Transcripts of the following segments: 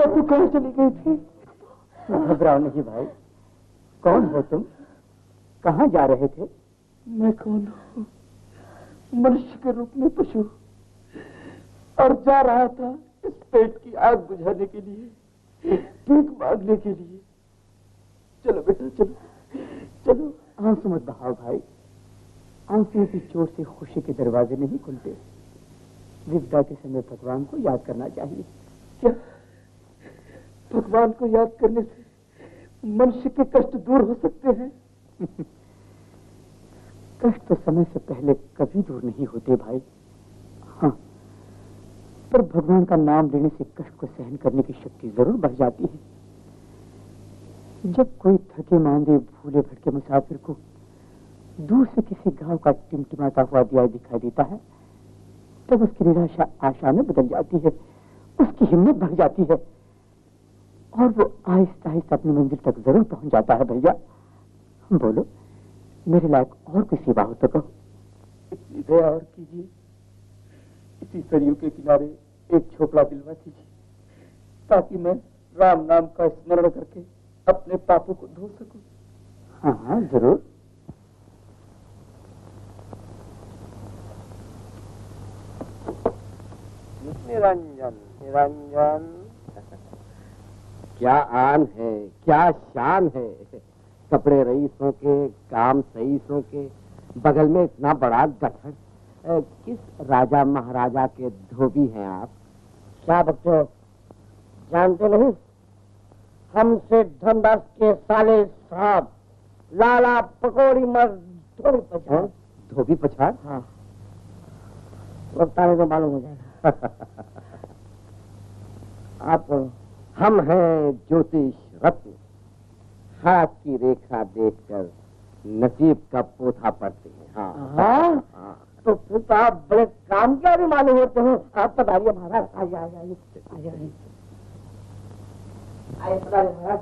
तू कहाँ चली गई थी? घबराओ नहीं भाई। कौन हो तुम? कहाँ जा रहे थे? मैं कौन हूँ? मनुष्य के रूप में पशु, और जा रहा था इस पेट की आग बुझाने के लिए, भीख मांगने के लिए। चलो बेटा चलो चलो। आंसू मत बहाओ भाई। आंसुओं की चोट से खुशी के दरवाजे नहीं खुलते। विपदा के समय भगवान को याद करना चाहिए। क्या भगवान को याद करने से मनुष्य के कष्ट दूर हो सकते हैं? कष्ट तो समय से पहले कभी दूर नहीं होते भाई। हाँ, पर भगवान का नाम लेने से कष्ट को सहन करने की शक्ति जरूर बढ़ जाती है। जब कोई थके मांदे भूले भटके मुसाफिर को दूर से किसी गांव का टिमटिमाता हुआ दिया दिखाई देता है, तब उसकी निराशा आशा में बदल जाती है, उसकी हिम्मत बढ़ जाती है, और वो आहिस्ता आहिस्ता अपनी मंजिल तक जरूर पहुंच जाता है। भैया बोलो, मेरे लायक और कोई सेवा हो तो कहो। इतनी दया और कीजिए, इसी सरयू के किनारे एक झोपड़ा दिलवा दीजिए, ताकि मैं राम नाम का स्मरण करके अपने पापों को धो सकूं। हाँ हाँ जरूर। निरंजन निरंजन, क्या आन है, क्या शान है। कपड़े रईसों के, काम सईसों के, बगल में इतना बड़ा गठर। किस राजा महाराजा के धोबी हैं आप? क्या बच्चों, जानते नहीं? हमसे धनदास के साले साहब लाला पकौड़ी मर्द धोबी पछाड़। धोबी पछाड़? हाँ, वक्त आने तो मालूम हो जाएगा। आप? हम हैं ज्योतिष रत्न। हाथ की रेखा देखकर नसीब का पोथा पढ़ते हैं। हाँ हाँ, हाँ। तो फिर तो आप बड़े काम के भी मालूम होते हो। आप बताइए महाराज। आइए आइए आइए आइए आइए बताइए महाराज।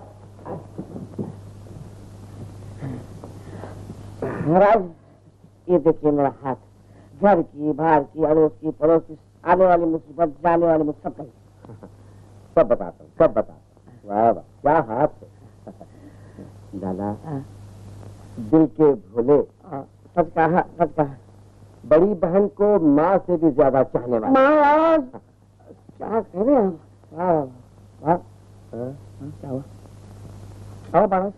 महाराज ये देखिए मेरा हाथ, घर की, बाहर की, अड़ोस की, पड़ोस की, आने वाली मुसीबत, जाने वाली मुसीबत, सब बताता हूँ, सब बताता हूँ। वाह वाह, क्या हाथ है। लाला, दिल के भोले। सच कहा, सच कहा। बड़ी बहन को माँ से भी ज्यादा चाहने वाले। महाराज क्या कह रहे हैं? क्या हुआ? महाराज,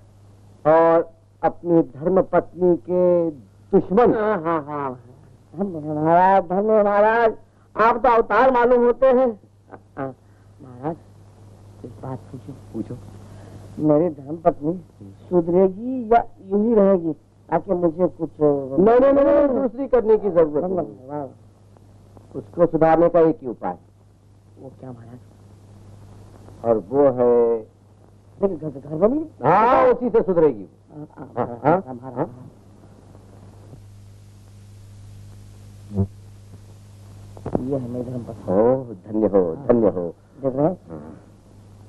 और अपनी धर्म पत्नी के दुश्मन। हाँ हाँ हाँ महाराज, धन्य महाराज, आप तो अवतार मालूम होते हैं। महाराज एक बात पूछो। पूछो। मेरी धर्म पत्नी सुधरेगी या यूं ही रहेगी, ताकि मुझे कुछ नहीं, दूसरी करने की जरूरत नहीं। उसको सुधारने का एक ही उपाय। वो क्या महाराज? और वो है घर बनी। हाँ, उसी से सुधरेगी। ये है मेरी धर्म पत्नी। हो, धन्य हो, धन्य हो। देख रहे हैं?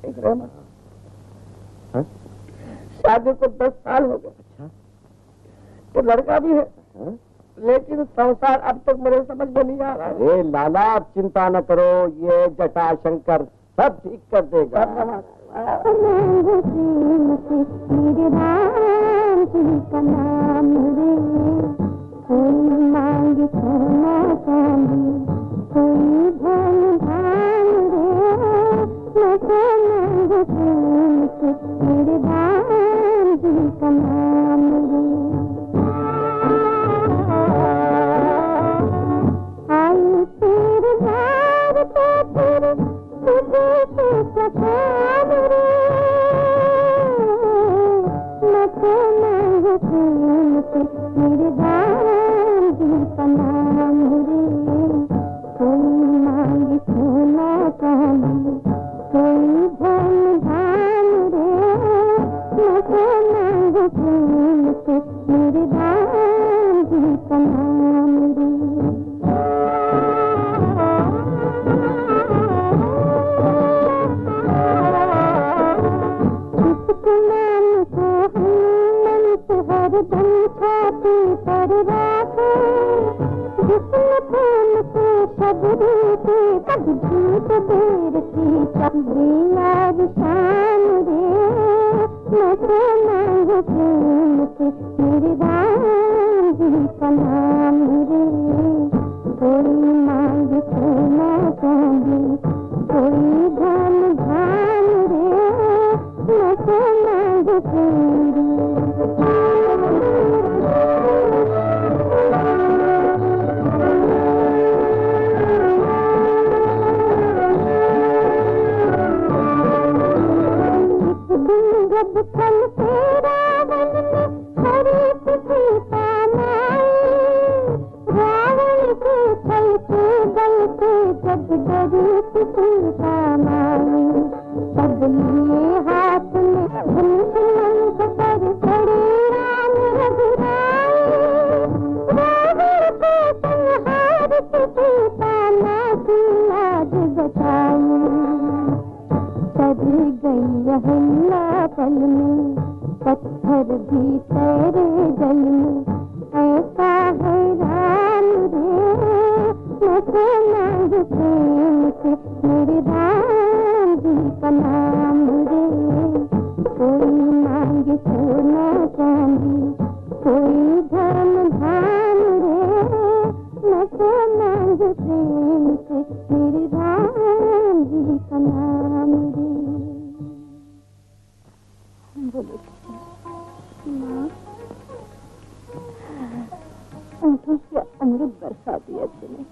देख रहे हैं? शादी को 10 साल हो गए। अच्छा, तो लड़का भी है। लेकिन संसार अब तक मेरे समझ में नहीं आ रहा है। अरे लाला, आप चिंता न करो, ये जटाशंकर सब ठीक कर देगा। मेरे राम जी का नाम रे, कोई मांगे सोना चांदी, कोई धन धान रे, मैं तो मांगू तुमसे मेरे राम जी का नाम रे। आई तेरे द्वार पे फिर तुझे से सखान रे, मैं तो मांगू तुमसे मेरे राम जी का नाम रे, कोई तब झूठ देर की चंदे यार शान रे मैं तो मांगू प्रेम से मेरे राम जी का नाम रे कोई मांग सोना चांदी कोई धन धान रे मैं तो मांगू प्रेम जब कल तेरा वन में खरीद सीता माई रावण के चलते गलते जब डरी सीता माई तब लिए हाथ में धनुष पर खड़े राम रघुराई रावण के संहार से सीता माँ की लाज बचाई तरी गई हल्ला पल में पत्थर भी तेरे जल में ऐसा है राम रे मैं तो मांग प्रेम से मेरे राम जी का नाम रे कोई मांग सोना चांदी कोई धन धान रे मैं तो मांग प्रेम से मेरे राम जी का नाम रे। बोलो माँ ऊँटों से अमृत बरसा दिया तूने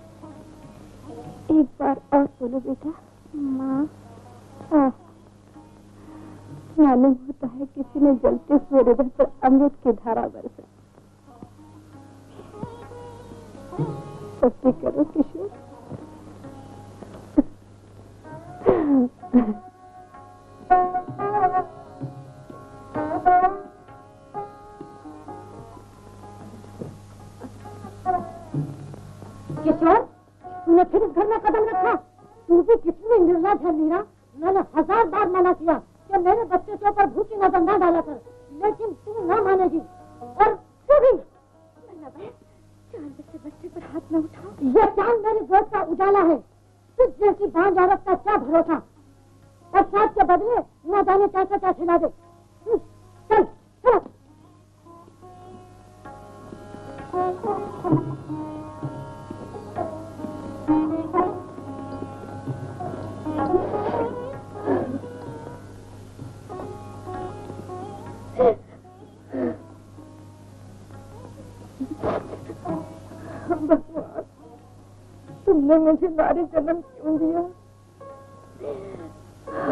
एक बार और बोलो बेटा माँ मालूम होता है किसी ने जलते हुए हृदय पर अमृत की धारा बरसा सत्य करो किशोर किशोर तूने फिर इस घर में कदम रखा तू भी कितनी निर्लज है मीरा मैंने 1000 बार मना किया कि मेरे बच्चे के ऊपर भूखी नजर न डाला कर लेकिन तू न मानेगी और तू भी चांद से बच्चे पर हाथ न उठा यह चांद मेरी गोद का उजाला है तुझ जैसी बांझ औरत का क्या भरोसा और साथ के बदले न जाने कैसे क्या खिला दे चल चल भगवान तुमने मुझे नारी जन्म क्यों दिया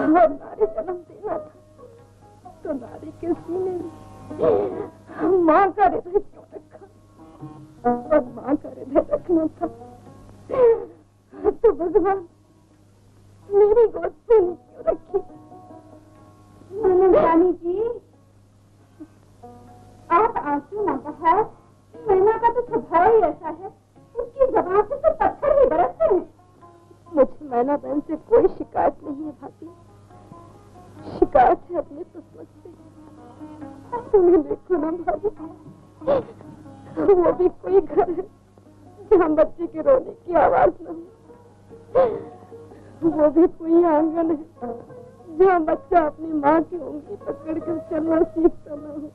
और नारी जन्म देना था तो नारी के सीने में माँ का हृदय क्यों रखा और माँ का हृदय रखना था तो भगवान मेरी गोद पे क्यों रखी रानी जी आप आंसू न बहाओ मैना का तो स्वभाव ही ऐसा है उसकी जबान से तो पत्थर ही बरसते हैं मुझे मैना बहन से कोई शिकायत नहीं है भाभी शिकायत है अपने किस्मत से तुम्हें देखो ना भाभी वो भी कोई घर है जहाँ बच्चे के रोने की आवाज न हो वो भी कोई आंगन है जहाँ बच्चा अपनी माँ की उंगली पकड़ कर चलना सीखता न हो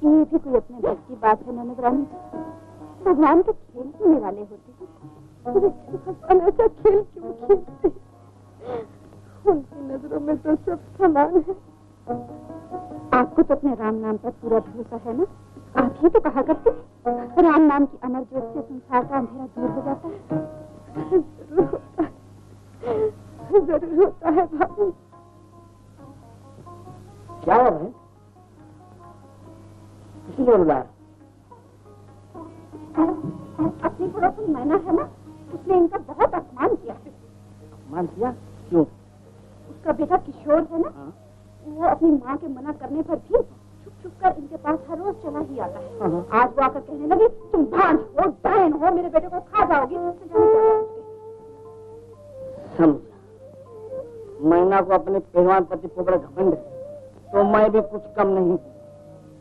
ये भी कोई अपने घर की बात है ननद रानी भगवान के खेल होने वाले होते हैं भगवान ऐसा खेल क्यों खेलते उनकी नजरों में तो सब समान है आपको तो अपने राम नाम पर पूरा भरोसा है ना आप ही तो कहा करते राम नाम की अमर ज्योत से संसार का अंधेरा दूर हो जाता है जरूर होता है भाभी क्या हो रहा है किसी ने बुलाया अपनी पड़ोसी मैना है ना उसने इनका बहुत अपमान किया है अपमान किया क्यों उसका बेटा किशोर है ना वो अपनी माँ के मना करने पर भी छुप छुप कर इनके पास हर रोज चला ही आता है आज वो आकर कहने लगी तुम भांज हो डायन हो मेरे बेटे को खा जाओगी समझा मैना को अपने पहलवान पति पोपड़ घमंड है तो मैं भी कुछ कम नहीं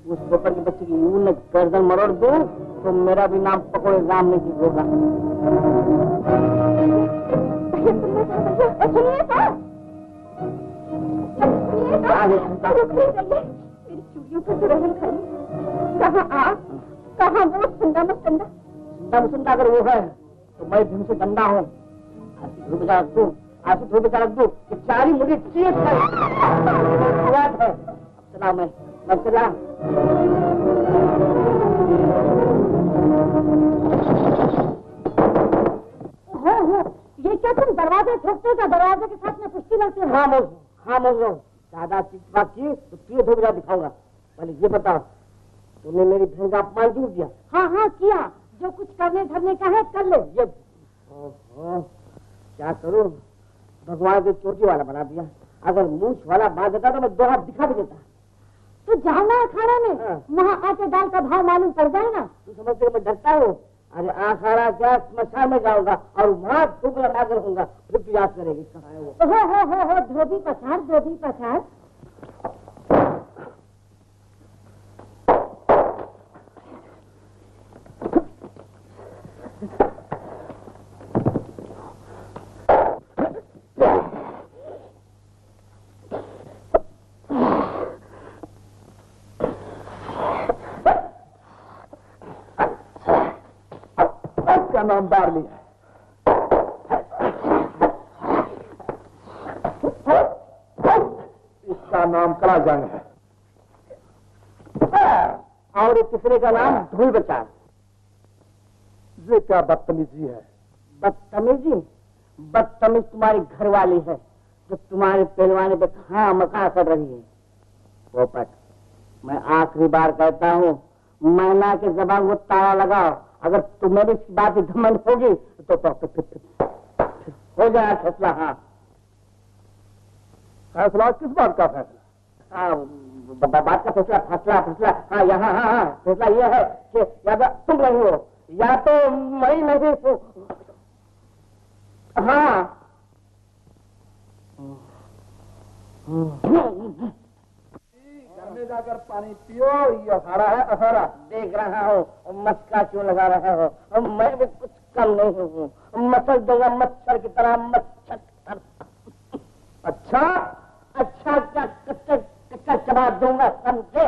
उस पोपड़ के बच्चे की यूं न गर्दन मरोड़ दूं तो मेरा भी नाम पकौड़े राम नहीं होगा मेरी चूड़ियों पर तो रहम खाइए। कहाँ आप, कहाँ वो सुंदा मुसंदा अगर वो है तो मैं दिन से गंदा हूँ। ऐसी धूप रख दूँ, ऐसी धूप रख दूँ कि सारी मुझे चीज है। चला मैं चला। ये क्या तुम दरवाजे ठोकते हो? दरवाजे के साथ में कुश्ती लड़ते हो? हाँ मोज ज्यादा बात की तो तुझे धोबरा दिखाऊंगा। पहले ये बताओ, तूने मेरी बहन का अपमान क्यों किया? हाँ किया। जो कुछ करने धरने का है कर ले। ये क्या करूं, भगवान को चोटी वाला बना दिया। अगर मूछ वाला बांध देता तो मैं 2 हाथ दिखा भी देता। तो जाना है खाने में, वहाँ आटे दाल का भाव मालूम पड़ जाएगा। तू समझते मैं डरता हूँ? अरे आखाड़ा क्या, स्मशान में जाऊंगा और वहाँ धूप लगा कर होगा, फिर तू याद करेगी कहाँ है वो। हो धोबी पछाड़। नाम बारली है। इसका नाम कलाजंग है और एक तीसरे का नाम धूल बचा। ये क्या बदतमीजी है? बदतमीज तुम्हारी घरवाली है जो तुम्हारे पहलवानी पे खामखा कर रही है। पोपट, मैं आखिरी बार कहता हूँ, मैना के जबान वो ताला लगाओ। अगर तुम्हें भी इस बात की घमंड होगी तो हो जाए फैसला। हाँ, फैसला किस बात का फैसला? बात का फैसला। हाँ यहाँ हाँ फैसला ये है कि या तो तुम नहीं हो या तो मैं नहीं हूँ। हाँ घर में जाकर पानी पियो। ये अखाड़ा है, अखाड़ा। देख रहा हूँ, मस्का क्यों लगा रहे हो? मैं भी कुछ कम नहीं हूँ। मसल दूंगा मच्छर की तरह। मच्छर अच्छा क्या कच्चा चबा दूंगा, समझे?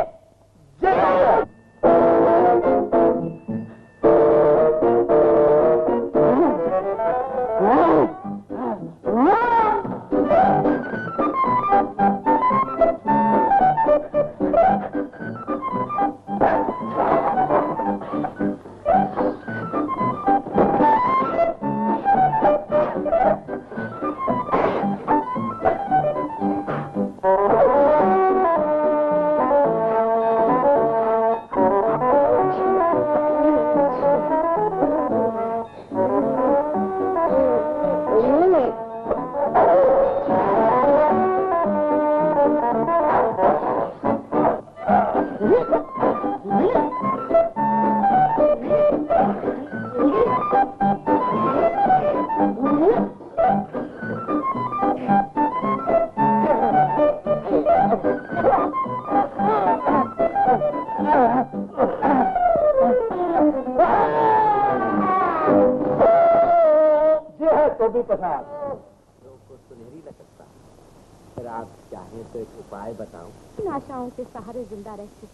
आशाओं के सहारे जिंदा रहते।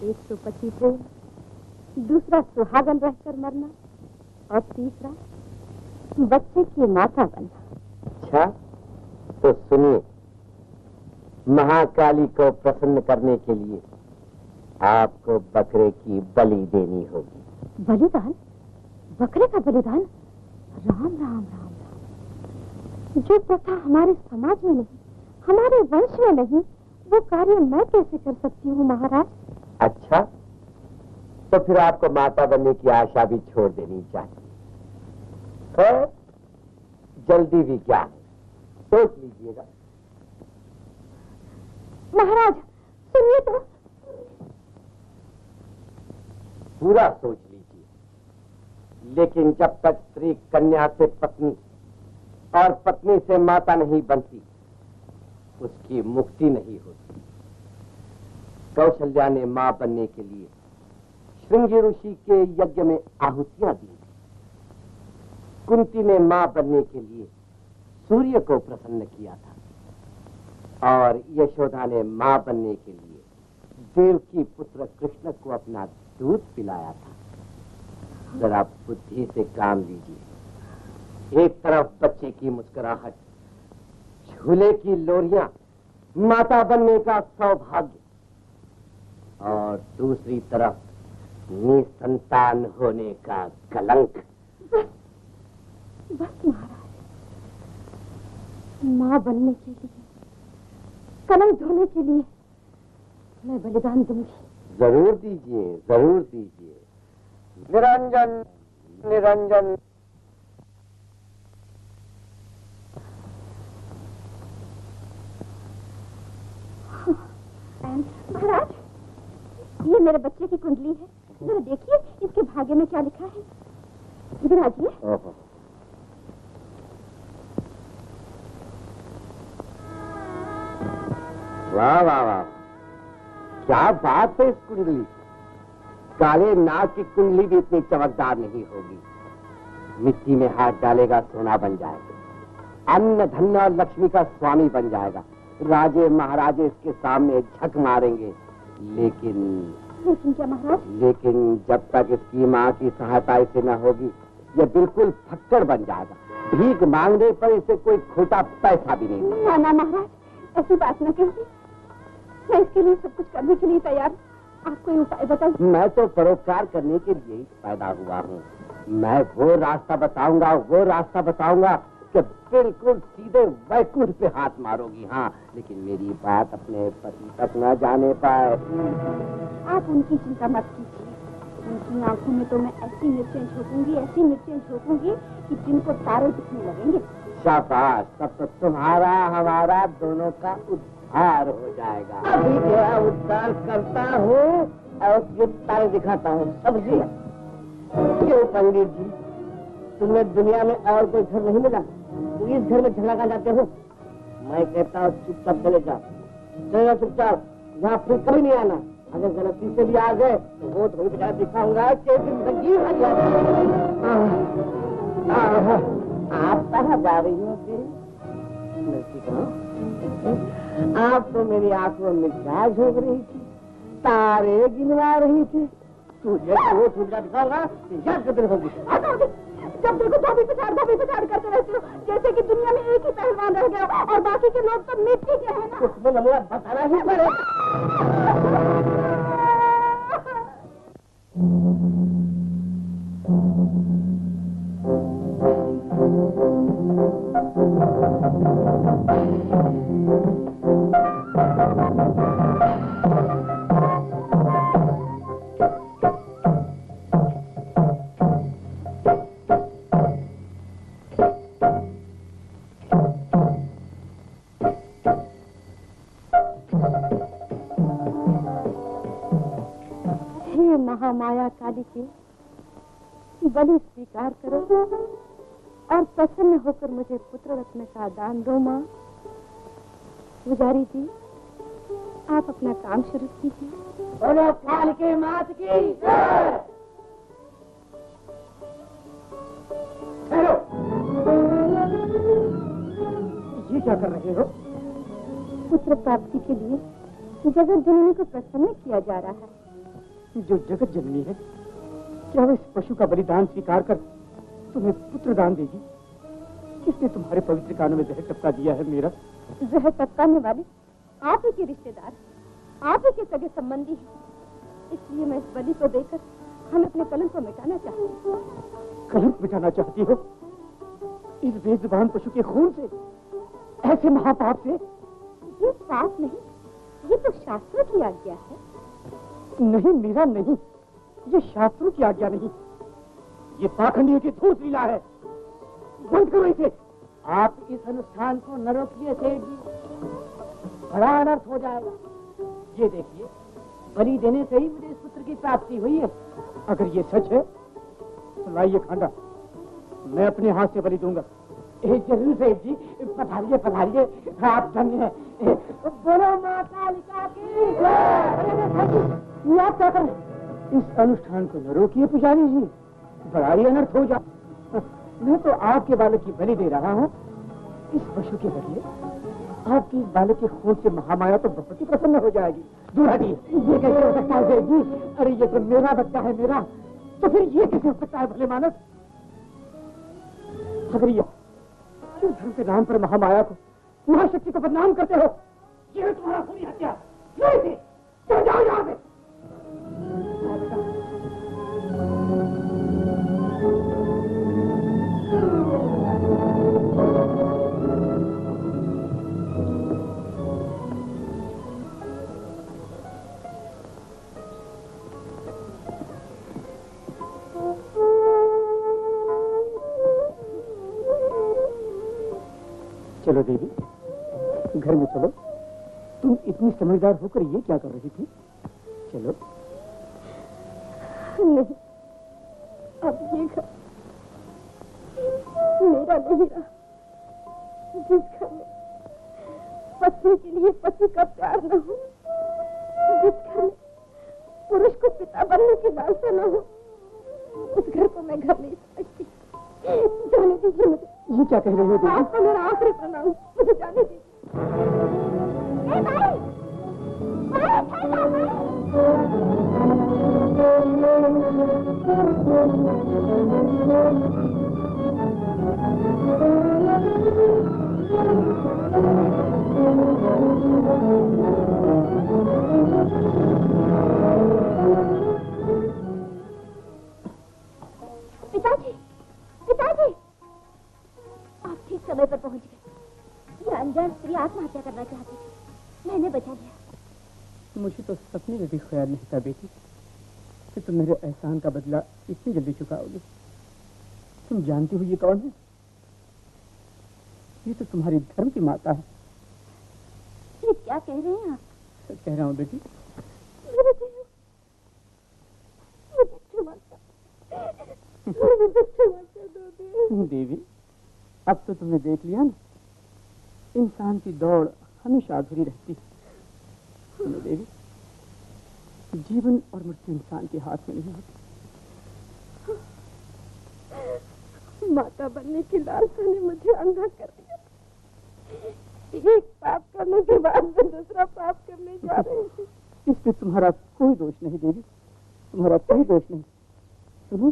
एक तो पति प्रेम, दूसरा सुहागन रहकर मरना और तीसरा बच्चे की माता बनना। अच्छा तो सुनिए, महाकाली को प्रसन्न करने के लिए आपको बकरे की बलि देनी होगी। बलिदान? बकरे का बलिदान? राम राम राम राम। जो प्रथा हमारे समाज में नहीं, हमारे वंश में नहीं, वो कार्य मैं कैसे कर सकती हूँ महाराज? अच्छा तो फिर आपको माता बनने की आशा भी छोड़ देनी चाहिए। खैर जल्दी भी क्या है, सोच लीजिएगा। महाराज सुनिए तो। पूरा सोच लीजिए, लेकिन जब तक स्त्री कन्या से पत्नी और पत्नी से माता नहीं बनती, उसकी मुक्ति नहीं होती। कौशल्या ने मां बनने के लिए श्रृंगी ऋषि के यज्ञ में आहुतियां दी। कुंती ने मां बनने के लिए सूर्य को प्रसन्न किया था और यशोदा ने मां बनने के लिए देवकी पुत्र कृष्ण को अपना दूध पिलाया था। जरा बुद्धि से काम लीजिए। एक तरफ बच्चे की मुस्कुराहट, झूले की लोरियां, माता बनने का सौभाग्य, और दूसरी तरफ निसंतान होने का कलंक। बस महाराज, माँ बनने के लिए, कलंक धोने के लिए मैं बलिदान दूंगी। जरूर दीजिए, जरूर दीजिए। निरंजन, निरंजन। महाराज, ये मेरे बच्चे की कुंडली है, जरा देखिए इसके भाग्य में क्या लिखा है। इधर आइए। वाह वाह वाह, क्या बात है इस कुंडली की। काले नाग की कुंडली भी इतनी चमकदार नहीं होगी। मिट्टी में हाथ डालेगा सोना बन जाएगा, अन्न धन और लक्ष्मी का स्वामी बन जाएगा। राजे महाराजे इसके सामने झक मारेंगे। लेकिन क्या महाराज? लेकिन जब तक इसकी माँ की सहायता इसे न होगी, यह बिल्कुल फक्कड़ बन जाएगा। भीख मांगने पर इसे कोई खोटा पैसा भी नहीं मिलेगा। ना महाराज, ऐसी बात न कहिए। मैं इसके लिए सब कुछ करने के लिए तैयार हूँ। आप कोई उपाय बताइए। मैं तो परोपकार करने के लिए ही पैदा हुआ हूँ। मैं वो रास्ता बताऊंगा कि बिल्कुल सीधे वैकुंठ पे हाथ मारोगी। हाँ, लेकिन मेरी बात अपने पति तक न जाने पाए। आप उनकी चिंता मत कीजिए। उनकी आंखों में तो मैं ऐसी मिर्चें झोंकूंगी कि जिनको तारे दिखने लगेंगे। शाबाश, तब तो तुम्हारा हमारा दोनों का उद्धार हो जाएगा। अभी तेरा उद्धार करता हूँ और ये तारे दिखाता हूँ। समझिए क्यों पंडित जी, तुम्हें दुनिया में और कोई घर नहीं मिला? तो इस घर में झलका जाते हो। मैं कहता हूँ चुपचाप चले जाओ, चुपचाप, यहाँ फिर कभी नहीं आना। अगर गलती से भी आ गए तो वो थोड़ी बेचारा दिखाऊंगा कि जिंदगी आप कहाँ जा रही हो? आप तो मेरी आंखों में क्या झोंक रही थी, तारे गिनवा रही थी। तुझे वो सुविधा दिखाऊंगा, याद कर होगी। जब देखो धोबी पिछाड़ करते रहते हो, जैसे कि दुनिया में एक ही पहलवान रह गया और बाकी के लोग तो मिट्टी के हैं ना। उसमें नमूना बताना ही पड़ेगा। महामाया काली के बलि स्वीकार करो और प्रसन्न होकर मुझे पुत्र रत्न का दान दो। माँ पुजारी जी, आप अपना काम शुरू कीजिए। बोलो काल के मात की। ये क्या कर रहे हो? पुत्र प्राप्ति के लिए जगत जननी को प्रसन्न किया जा रहा है। जो जगत जननी है, क्या वो इस पशु का बलिदान स्वीकार कर तुम्हें पुत्र दान देगी? किसने तुम्हारे पवित्र कानों में जहर टपका दिया है? मेरा जहर टपकाने वाले आप ही के रिश्तेदार, आप ही के सगे संबंधी हैं। इसलिए मैं इस बलि को देकर हम अपने कलंक को मिटाना चाहती हूँ। कलंक मिटाना चाहती हो? इस बेजुबान पशु के खून से, ऐसे महापाप से? ये पाप नहीं, ये तो शास्त्रों की आज्ञा है। नहीं मीरा, नहीं, ये शास्त्रों की आज्ञा नहीं, ये पाखंडियों की धूर्त लीला है। बंद करो इसे। आप इस अनुष्ठान को न रोकिए सेठ जी, बड़ा अनर्थ हो जाएगा। ये देखिए, बलि देने से ही मुझे इस पुत्र की प्राप्ति हुई है। अगर ये सच है तो लाइए खांडा, मैं अपने हाथ से बलि दूंगा। जरूर सेठ जी, पधारिए पधारिए, आप धन्य हैं। बोलो मां कालिका की। आप क्या करें? इस अनुष्ठान को न रोकिए पुजारी जी, बड़ा ही अनर्थ हो जाए। मैं तो आपके बालक की बलि दे रहा हूँ, इस पशु के बदले आपकी इस बालक के खून से महामाया तो बहुत ही प्रसन्न हो जाएगी। दूर हटिए। ये कैसे हो सकता है जी? अरे ये तो मेरा बच्चा है, मेरा। तो फिर ये कैसे हो सकता है भले मानस? खबरिया, क्यों धर्म के नाम पर महामाया को, महाशक्ति को बदनाम करते हो? ये तुम्हारा खूनी हत्या। जाओ यहाँ से। चलो देवी, घर में चलो। तुम इतनी समझदार होकर ये क्या कर रही थी? चलो। नहीं, अब ये घर मेरा नहीं रहा। जिस घर में पत्नी के लिए पति का प्यार न हो, जिस घर में पुरुष को पिता बनने की लालसा न हो, उस घर को मैं घर नहीं समझती। जाने दीजिए मुझे। ये क्या कह रही हो देवी? आपको मेरा आखिरी प्रणाम। मुझे जाने दीजिए। पिताजी, पिताजी, आप ठीक समय पर पहुंच गए। ये अनजान स्त्री आत्महत्या करना चाहती थी, मैंने बचा लिया। मुझे तो सपने में भी ख्याल नहीं था बेटी कि तुम मेरे एहसान का बदला इतनी जल्दी चुकाओगी। तुम जानती हो ये कौन है? ये तो तुम्हारी धर्म की माता है। ये क्या कह रहे हैं आप? कह रहा हूँ बेटी, मुझे क्षमा कर देवी, अब तो तुमने देख लिया ना, इंसान की दौड़ हमेशा अधूरी रहती है। सुनो देवी, जीवन और मृत्यु इंसान के हाथ में नहीं होती। माता बनने की लालसा ने मुझे अंधा कर दिया। एक पाप करने के बाद मैं दूसरा पाप करने जा रही थी। इसमें तुम्हारा कोई दोष नहीं देवी, तुम्हारा कोई दोष नहीं। सुनो,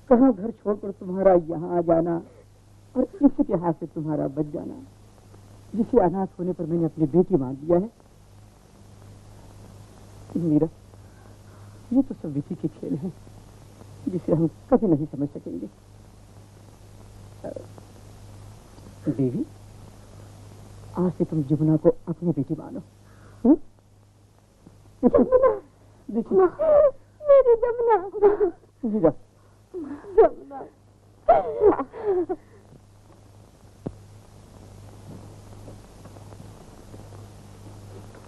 कहाँ घर छोड़कर तुम्हारा यहाँ आ जाना और किसी के हाथ से तुम्हारा बच जाना, जिसे अनाथ होने पर मैंने अपनी बेटी मान लिया है। मीरा, ये तो सब विधि के खेल हैं जिसे हम कभी नहीं समझ सकेंगे। देवी, आज से तुम जमुना को अपनी बेटी मानो। जमुना, मेरी जमुना, मीरा, जमुना।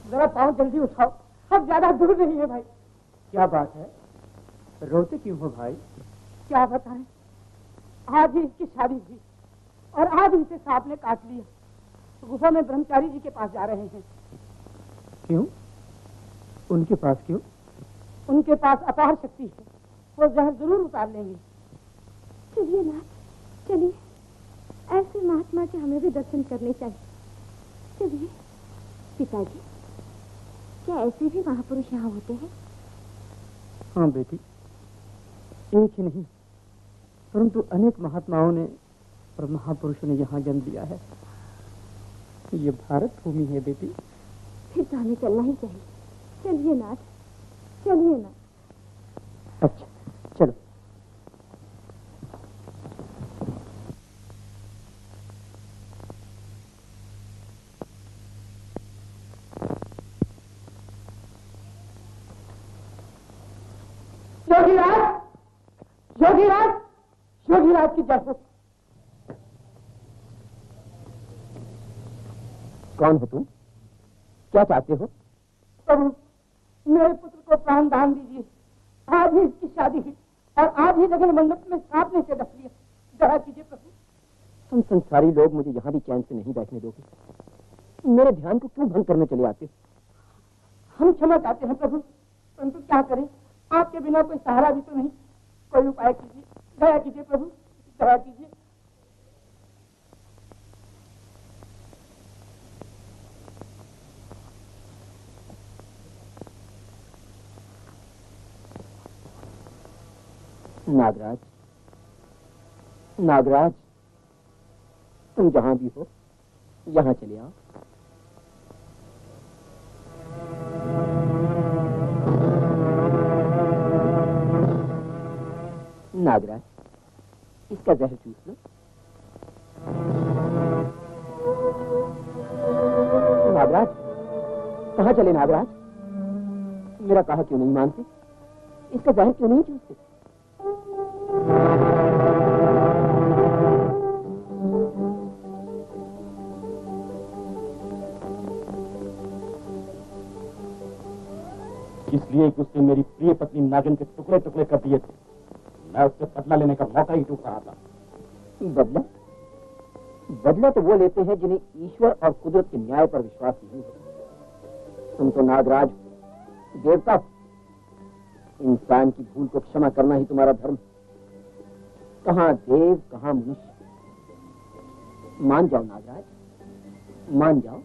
जरा पाँव जल्दी उठाओ, अब ज्यादा दूर नहीं है भाई। क्या बात है, रोते क्यों हो भाई? क्या बताएं, आज ही इसकी शादी हुई और आज इसे सांप ने काट लिया। गुफा में ब्रह्मचारी जी के पास जा रहे हैं। क्यों? उनके पास क्यों? उनके पास अपार शक्ति है, वो जहर जरूर उतार लेंगे। चलिए नाथ, चलिए, ऐसे महात्मा के हमें भी दर्शन करने चाहिए। चलिए। पिताजी, क्या ऐसे भी महापुरुष यहाँ होते हैं? हाँ बेटी, एक ही नहीं परंतु अनेक महात्माओं ने और महापुरुषों ने यहाँ जन्म लिया है। ये भारत भूमि है बेटी। फिर तो हमें चलना ही चाहिए। चलिए नाथ, चलिए ना। अच्छा, चलो। योगीराज, योगीराज, योगीराज की जय हो। कौन हो तुम? क्या चाहते हो? प्रभु, मेरे पुत्र को प्राण दान दीजिए। आज ही इसकी शादी हुई और आज ही लगन मंडप में सांप ने इसे डस लिया। दया कीजिए प्रभु। तुम संसारी लोग मुझे यहाँ भी चैन से नहीं बैठने दोगे। मेरे ध्यान को क्यों भंग करने चले आते? हम क्षमा चाहते हैं प्रभु, परंतु क्या करें, आपके बिना कोई सहारा भी तो नहीं। कोई उपाय कीजिए, दया कीजिए प्रभु, दया कीजिए। नागराज, नागराज, तुम जहां भी हो यहां चले आओ। नागराज, इसका जहर चूस लो। नागराज, कहां चले नागराज? मेरा कहा क्यों नहीं मानते? इसका जहर क्यों नहीं चूसते? इसलिए कि उसने मेरी प्रिय पत्नी नागिन के टुकड़े टुकड़े कर दिए थे। मैं उससे बदला लेने का मौका ही ढूंढ रहा था। बदला? बदला तो वो लेते हैं जिन्हें ईश्वर और कुदरत के न्याय पर विश्वास नहीं है। तुम तो नागराज देवता हो। इंसान की भूल को क्षमा करना ही तुम्हारा धर्म। कहां देव, कहां मनुष्य। मान जाओ नागराज, मान जाओ।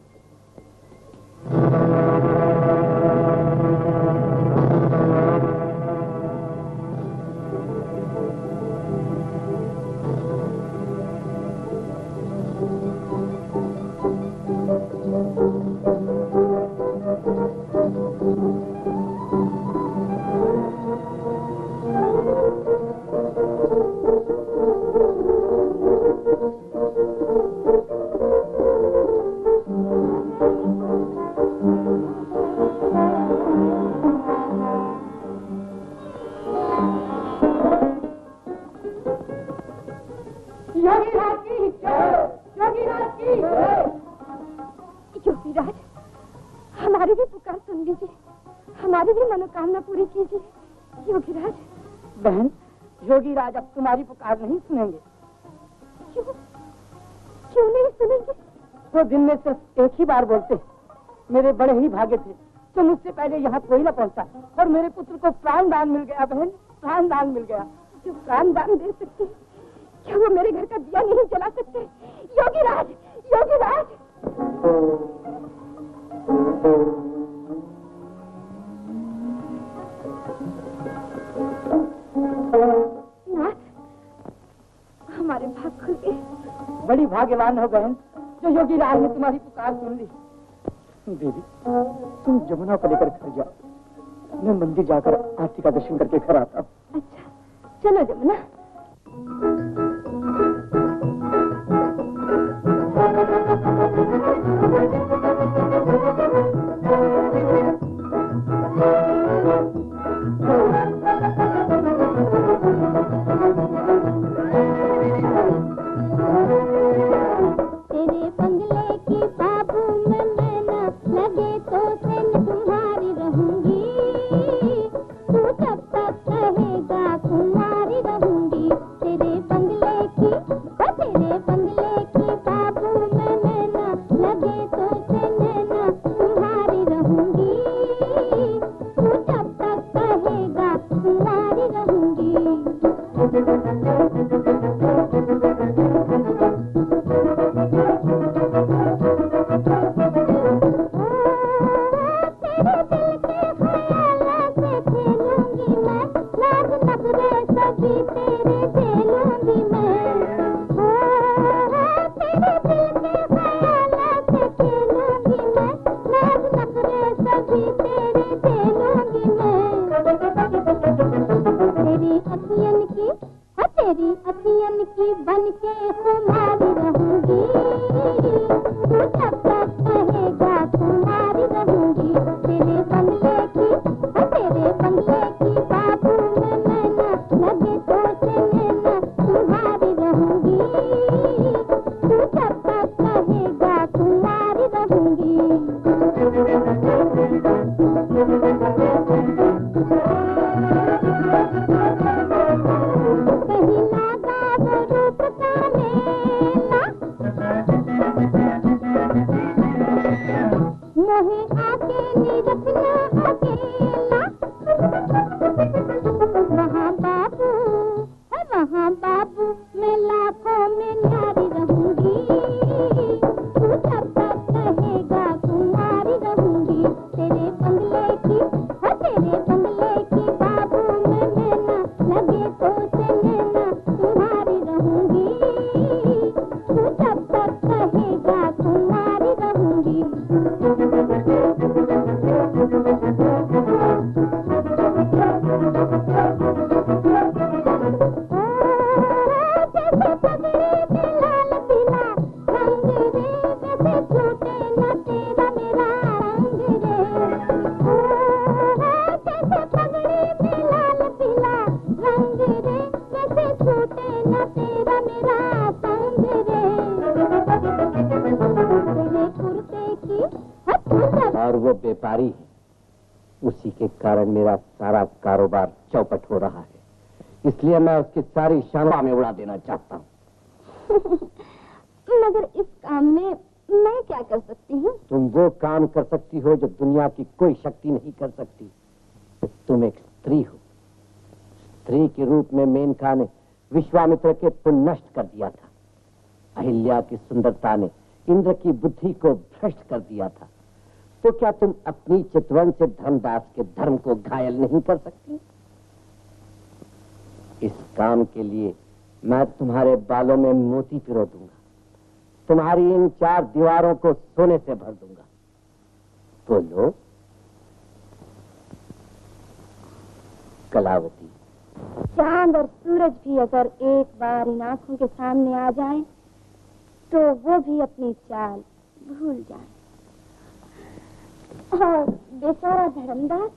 योगीराज अब तुम्हारी पुकार नहीं सुनेंगे। क्यों? क्यों नहीं सुनेंगे? तो दिन में सिर्फ एक ही बार बोलते। मेरे बड़े ही भागे थे तो मुझसे पहले यहाँ कोई न पहुँचा और मेरे पुत्र को प्राण दान मिल गया। बहन, प्राण दान मिल गया। जो प्राण दान दे सकते, क्या वो मेरे घर का दिया नहीं जला सकते? योगीराज, योगीराज। हमारे भाग खुल गए। बड़ी भाग्यवान हो बहन जो योगीराज ने तुम्हारी पुकार सुन ली। देवी, तुम जमुना को लेकर घर जाओ। मैं मंदिर जाकर आरती का दर्शन करके घर आता हूँ। अच्छा, चलो जमुना। तेरे बंगले की बाबू में मैं ना लगे तो और वो व्यापारी है, उसी के कारण मेरा सारा कारोबार चौपट हो रहा है। इसलिए मैं उसकी सारी शान में उड़ा देना चाहता हूँ। मगर इस काम में मैं क्या कर सकती हूँ? तुम वो काम कर सकती हो जो दुनिया की कोई शक्ति नहीं कर सकती। तुम एक स्त्री हो। स्त्री के रूप में मेनका ने विश्वामित्र के पुण्य नष्ट कर दिया था। अहिल्या की सुंदरता ने इंद्र की बुद्धि को भ्रष्ट कर दिया था। तो क्या तुम अपनी चितवन से धर्मदास के धर्म को घायल नहीं कर सकती? इस काम के लिए मैं तुम्हारे बालों में मोती पिरो दूंगा, तुम्हारी इन 4 दीवारों को सोने से भर दूंगा। बोलो कलावती। चांद और सूरज भी अगर एक बार इन आंखों के सामने आ जाएं, तो वो भी अपनी चाल भूल जाए। और बेचारा धर्मदास,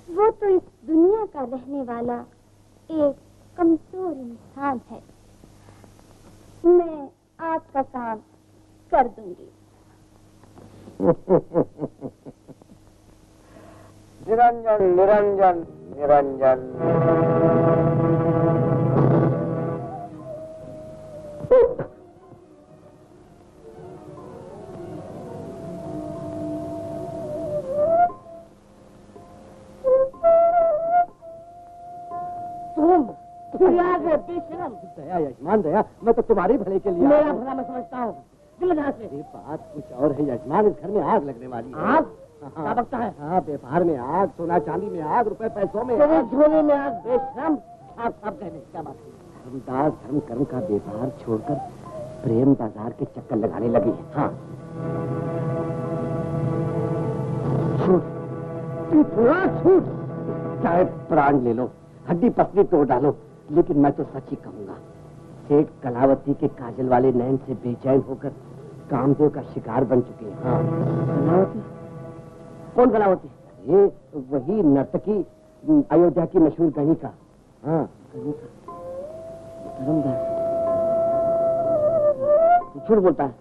वो तो इस दुनिया का रहने वाला एक कमजोर इंसान है। मैं आपका काम कर दूंगी। निरंजन निरंजन निरंजन। दया यजमान दया, मैं तो तुम्हारी भले के लिए मेरा भला मैं समझता हूँ। ये बात कुछ और है यजमान, इस घर में आग लगने वाली है। आग? क्या बकता है? हाँ, व्यापार में आग, सोना चांदी में आग, रुपए पैसों में तेरे आग। झोले में आग। बेशरम। आप कहने क्या बात है? धर्मदास धर्म कर्म का व्यापार छोड़कर प्रेम बाजार के चक्कर लगाने लगी है। हाँ, छूट चाहे प्राण ले लो, हड्डी पसली तोड़ डालो, लेकिन मैं तो सच ही कहूंगा। सेठ कलावती के काजल वाले नयन से बेचैन होकर कामदेव का शिकार बन चुके हैं। हाँ। कलावती? कौन कलावती? ये वही नर्तकी, अयोध्या की मशहूर गणिका। हाँ, गणिका। धर्मदास झूठ बोलता है,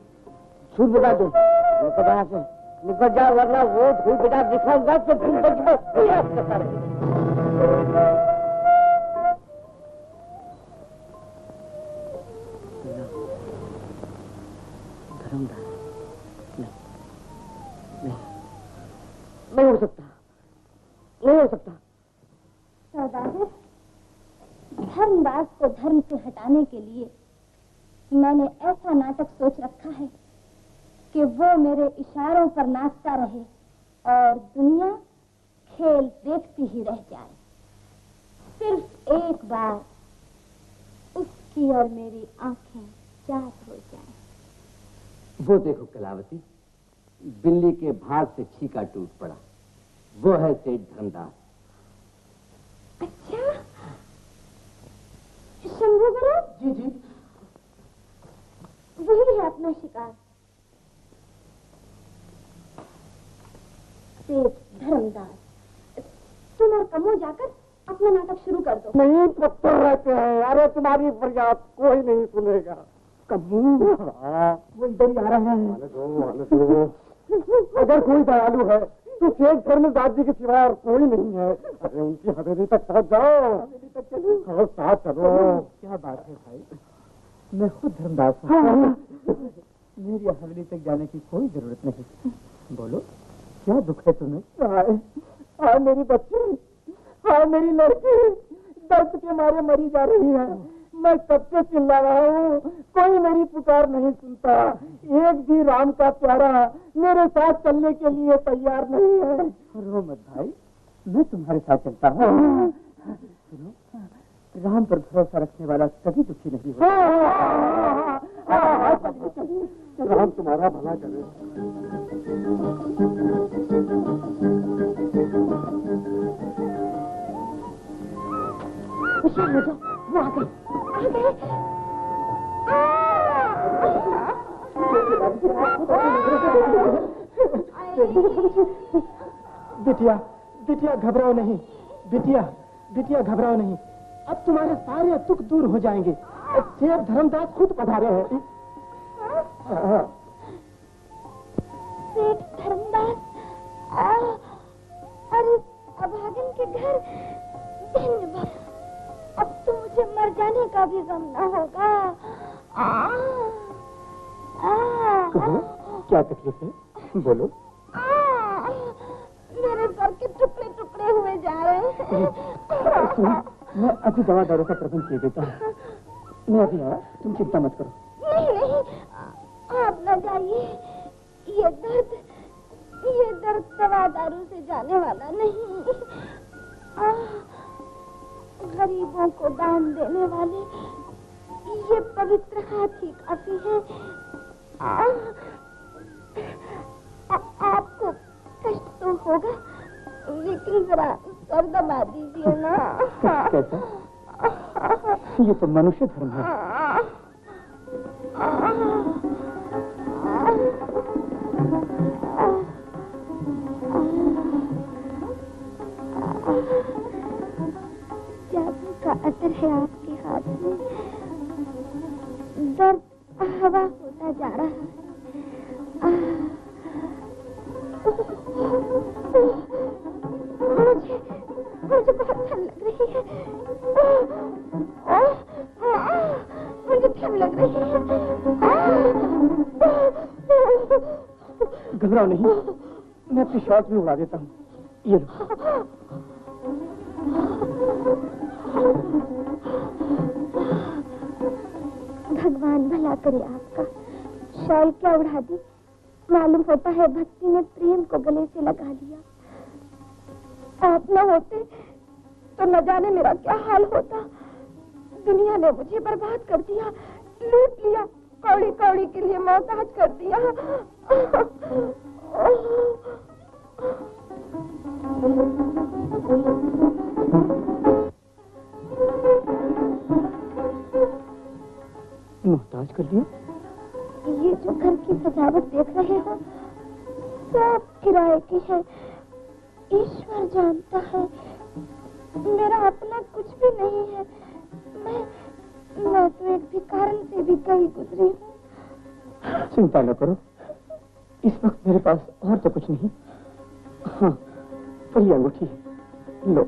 झूठ बोलता है। तू निकल जा, वरना वो धूल बेटा दिखाऊंगा तो तुम करता रहे। नहीं हो सकता, नहीं हो सकता। सौदागर, धर्मदास को धर्म से हटाने के लिए मैंने ऐसा नाटक सोच रखा है कि वो मेरे इशारों पर नाचता रहे और दुनिया खेल देखती ही रह जाए। सिर्फ एक बार उसकी और मेरी आंखें चाट हो जाएं। वो देखो कलावती, बिल्ली के भाग से छीका टूट पड़ा। वो है सेठ धर्मदास। अच्छा, शंभू गुरु? जी जी। वही है अपना शिकार, सेठ धर्मदास। तुम और कमो जाकर अपना नाटक शुरू कर दो। नहीं, पत्थर रहते हैं। अरे तुम्हारी फरियाद कोई नहीं सुनेगा। कब्बू, वो इधर ही आ रहा है। अगर कोई दयालु है तो सेठ धर्मदास जी के सिवाय और कोई नहीं है। अरे उनकी हवेली तक साथ जाओ। हवेली तक चलो, साथ चलो। क्या बात है भाई, मैं खुद धर्मदास हूँ। मेरी हवेली तक जाने की कोई जरूरत नहीं। बोलो, क्या दुख है तुम्हें? हाय मेरी बच्ची, हाय मेरी लड़की, दर्द के मारे मरी जा रही है। मैं कब से चिल्ला रहा हूँ, कोई मेरी पुकार नहीं सुनता। एक भी राम का प्यारा मेरे साथ चलने के लिए तैयार नहीं है। रो मत भाई, मैं तुम्हारे साथ चलता हूँ। राम पर भरोसा रखने वाला कभी दुखी नहीं होता। राम तुम्हारा भला करे। होशियार हो जाओ, वो आ गए। बिटिया, बिटिया घबराओ नहीं। बिटिया, बिटिया घबराओ नहीं। अब तुम्हारे सारे दुख दूर हो जाएंगे। सेठ धर्मदास खुद पधारे हैं। सेठ धर्मदास? गम न होगा। क्या तकलीफ है, बोलो। मेरे सर के टुकड़े टुकड़े हुए जा रहे हैं। मैं अभी दवा दारू का प्रबंध किए देता हूँ। मैं अभी आया, तुम चिंता मत करो। नहीं नहीं, आप न जाइए। ये दर्द दवा दारू से जाने वाला नहीं। गरीबों को दान देने वाले ये पवित्र हाथ ही काफी है। आपको कष्ट तो होगा, लेकिन जरा सर दबा दीजिए ना। कैसा? ये तो मनुष्य धर्म है। जादू का असर है आपके हाथ में। दर्द हवा होता जा रहा है। मुझे बहुत ठंड लग रही है। मुझे ठंड लग रही है। घबराओ नहीं, मैं अपनी शॉर्ट में उड़ा देता हूँ। ये लो। भगवान भला करे आपका। शॉल क्या उड़ा दी? मालूम होता है भक्ति ने प्रेम को गले से लगा लिया। आप न होते तो न जाने मेरा क्या हाल होता। दुनिया ने मुझे बर्बाद कर दिया, लूट लिया, कौड़ी कौड़ी के लिए मोहताज कर दिया। मोहताज कर दिया? ये जो घर की सजावट देख रहे हो सब किराए की है। ईश्वर जानता है मेरा अपना कुछ भी नहीं है। मैं तो एक भिखारन से भी कहीं गुजरी हूँ। चिंता न करो, इस वक्त मेरे पास और तो कुछ नहीं। हाँ, पर ये अंगूठी है, लो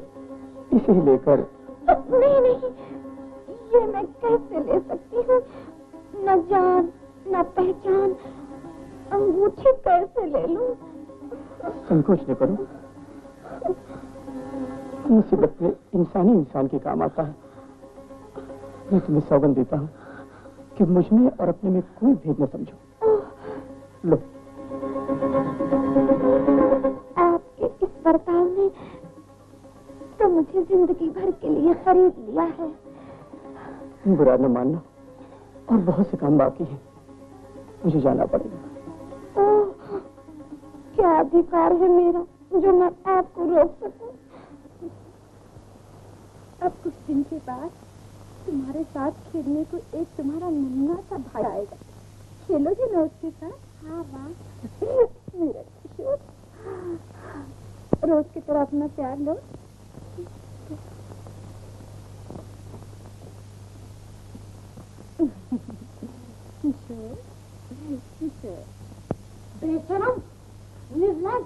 इसे ही लेकर। नहीं नहीं, ये मैं कैसे ले सकती हूँ? न जान न पहचान, अंगूठी कैसे ले लूं? संकोच न करो, मुसीबत में इंसान के काम आता है। मैं तुम्हें सौगंध देता हूँ कि मुझ में और अपने में कोई भेद न समझो। लो। आपके इस बर्ताव ने तो मुझे जिंदगी भर के लिए खरीद लिया है। बुरा न मानना, और बहुत से काम बाकी है, मुझे जाना पड़ेगा। ओह, क्या अधिकार है मेरा जो मैं आपको रोक सकूं? अब कुछ दिन के बाद तुम्हारे साथ खेलने को एक तुम्हारा नन्हा सा भाई आएगा। खेलोगे ना उसके साथ? हाँ वाह मेरा किशोर, रोज की तरह अपना प्यार लो। किशोर किशोर बेशरम, निर्लज।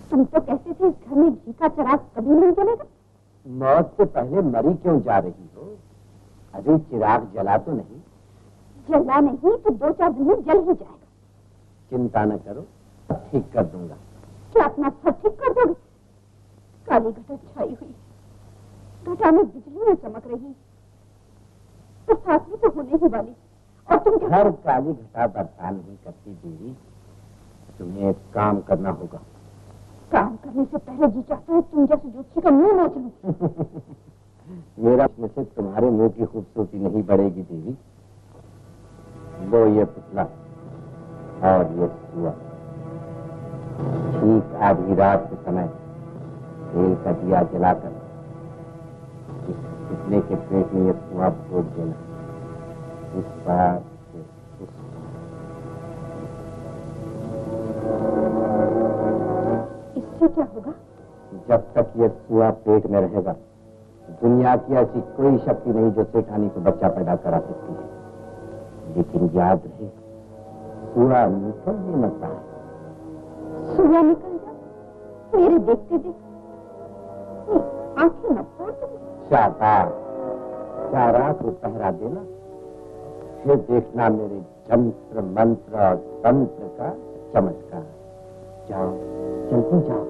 तुम तो कहते थे इस घर में घी का चिराग कभी नहीं जलेगा। मौत से पहले मरी क्यों जा रही हो? अभी चिराग जला तो नहीं? जला नहीं तो 2-4 दिन में जल ही जाएगा। चिंता न करो, ठीक कर दूंगा। क्या अपना सर ठीक कर दोगे? काली घटा छाई हुई, घटा में बिजलियां चमक रही, तो फासली तो होने ही वाली। और तुम हर काली घटा बर्ता नहीं करती देवी, तुम्हें एक काम करना होगा। काम करने से पहले जी चाहता है तुम जैसे जोशी का मुंह नोच लूं। मेरा से तुम्हारे मुंह की खूबसूरती नहीं बढ़ेगी देवी। लो ये पुतला और ये सुआ, ठीक आधी रात के समय तेल का दिया जलाकर इस पुतले के पेट में ये सुआ भोग देना। इस बार से इससे क्या होगा? जब तक ये सुआ पेट में रहेगा दुनिया की ऐसी कोई शक्ति नहीं जो सेठानी को बच्चा पैदा करा सकती है, लेकिन याद रहे, सूरा निकल नहीं मरता है। सूरा निकल जा मेरे देखते देखते आंखें न फोड़ दो। शाबाश, 4 रात को पहरा देना, फिर देखना मेरे जंत्र मंत्र और तंत्र का चमत्कार। जाओ, जल्दी जाओ।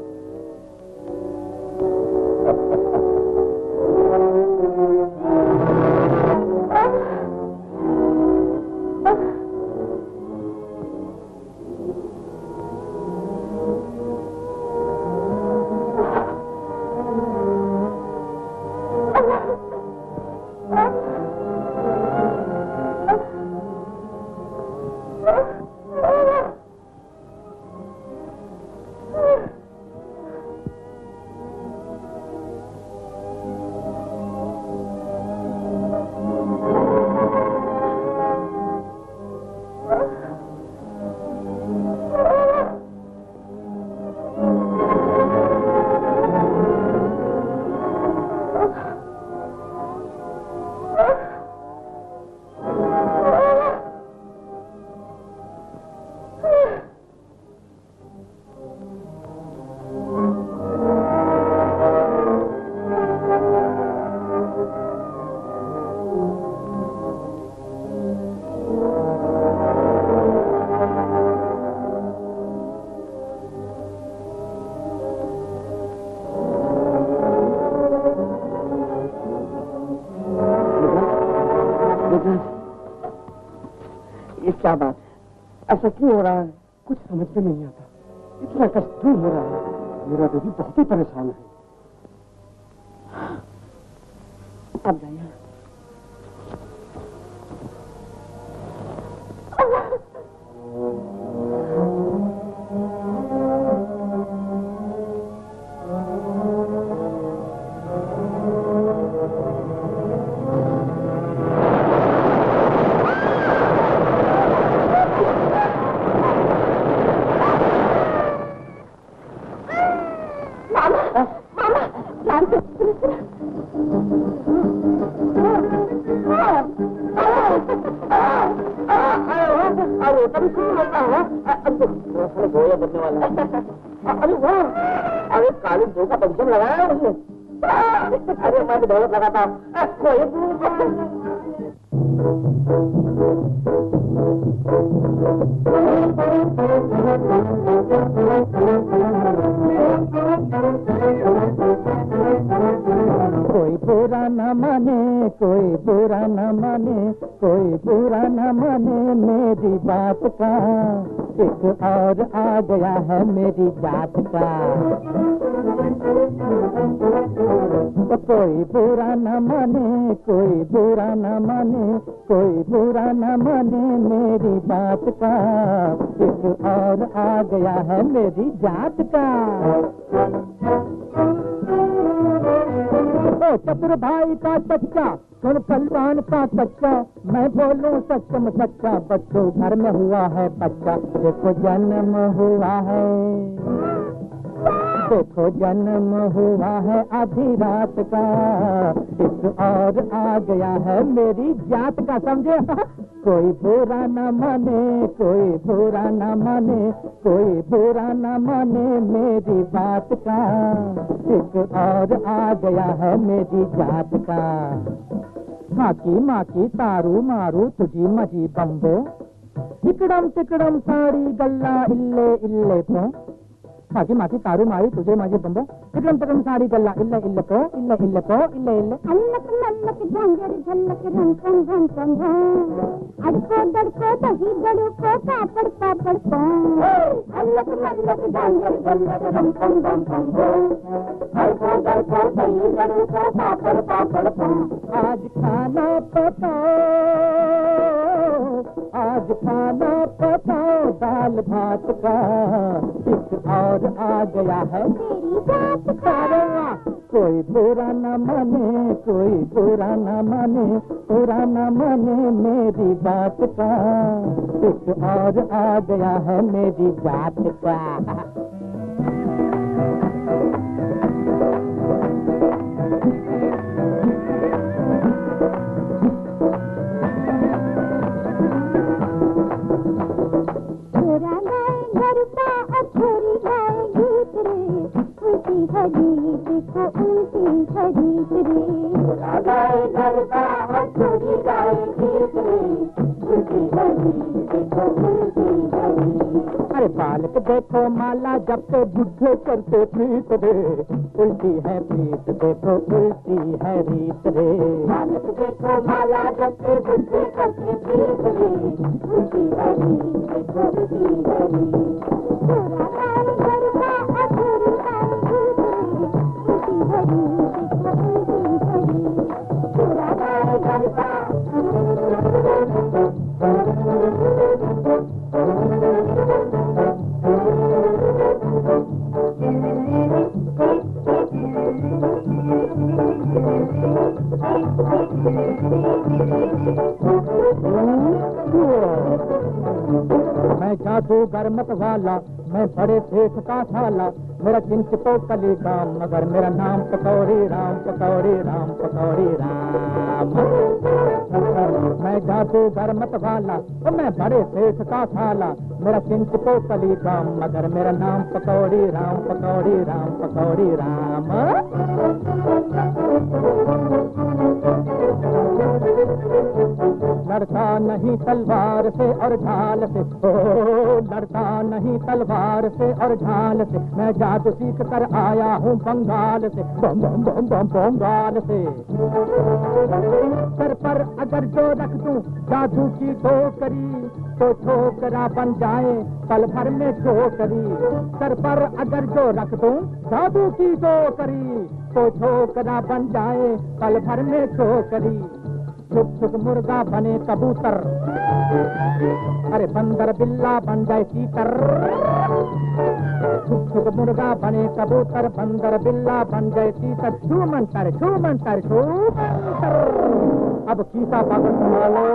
ये क्या बात है? ऐसा क्यों हो रहा है? कुछ समझ में नहीं आता। इतना कष्ट क्यों हो रहा है? मेरा बेबी बहुत ही परेशान है। अब जाइए। अरे वाह, अरे काली दो का पंचम लगाया है उसने। अरे मैं तो बहुत लगाता हूँ। कोई बुरा न माने, कोई बुरा न माने, कोई बुरा न माने मेरी बात का, एक और आ गया है मेरी जात का। तो कोई बुरा न माने, कोई बुरा न माने, कोई बुरा न माने मेरी बात का, एक और आ गया है मेरी जात का। ओ चतुर भाई का सच्चा, सुन पहलवान का सच्चा, मैं बोलूं सच्चम सच्चा, बच्चों घर में हुआ है बच्चा, देखो जन्म हुआ है, देखो जन्म हुआ है आधी रात का, एक और आ गया है मेरी जात का। समझे? कोई बुरा न माने, कोई बुरा न माने, कोई बुरा न माने मेरी बात का, एक और आ गया है मेरी जात का। माकी माकी तारू मारू तुझी मजी बम्बो, इकड़म तिकड़म साड़ी गल्ला इल्ले इल्ले को। माकी माकी तारू मारी तुझे माझी बम्बो, इकड़म तिकड़म साड़ी गल्ला इल्ले इल्ले को, इल्ले इल्ले को, इल्ले इल्ले। अल्लक नल्लक झंझर झल्लक रंकन रंकन अड़को दड़को दही दड़ो को पापड़ पापड़ को। अल्लक नल्लक झंझर झल्लक रंकन रंकन अड़को दड़को दही दड़ो को पापड़ पापड़ को। आज खाना पकाओ, आज खाना पकाओ दाल भात का, एक और आ गया है मेरी जात का। कोई बुरा न माने, कोई बुरा न माने, बुरा न माने मेरी बात का, एक और आ गया है मेरी जात का। अरे बालक देखो माला जपते बुद्धे करते प्रीत रे, उल्टी है प्रीत देखो उल्टी है रीत रे। बालक देखो माला जपते बुद्धे करते प्रीत रे, उल्टी है रीत देखो उल्टी है रीत। मैं जादूगर मत वाला, मैं बड़े सेठ का साला, मेरा चिंच तो कली काम, मगर मेरा नाम पकौड़ी राम पकौड़ी राम पकौड़ी राम। मैं जादूगर मत वाला, मैं बड़े सेठ का साला, मेरा चिंच तो कली काम, मगर मेरा नाम पकौड़ी राम पकौड़ी राम पकौड़ी राम। लड़ता नहीं तलवार से और ढाल से, ओ लड़ता नहीं तलवार से और ढाल से, मैं जादू सीख कर आया हूँ बंगाल से, बम बम बम बम बंगाल से। सर पर अगर जो रख दूं जादू की ठोकरी, तो ठोकरा बन जाए पल भर में ठोकरी। सर पर अगर जो रख दूं जादू की ठोकरी, तो ठोकरा बन जाए पल भर में ठोकरी। छुप छुप मुर्गा बने कबूतर, अरे बंदर बिल्ला बन जाए तीतर। छुप छुप मुर्गा बने कबूतर, बंदर बिल्ला बन जाए तीतर। छू मंतर छू मंतर छू मंतर। अब खीसा पाकर संभालो।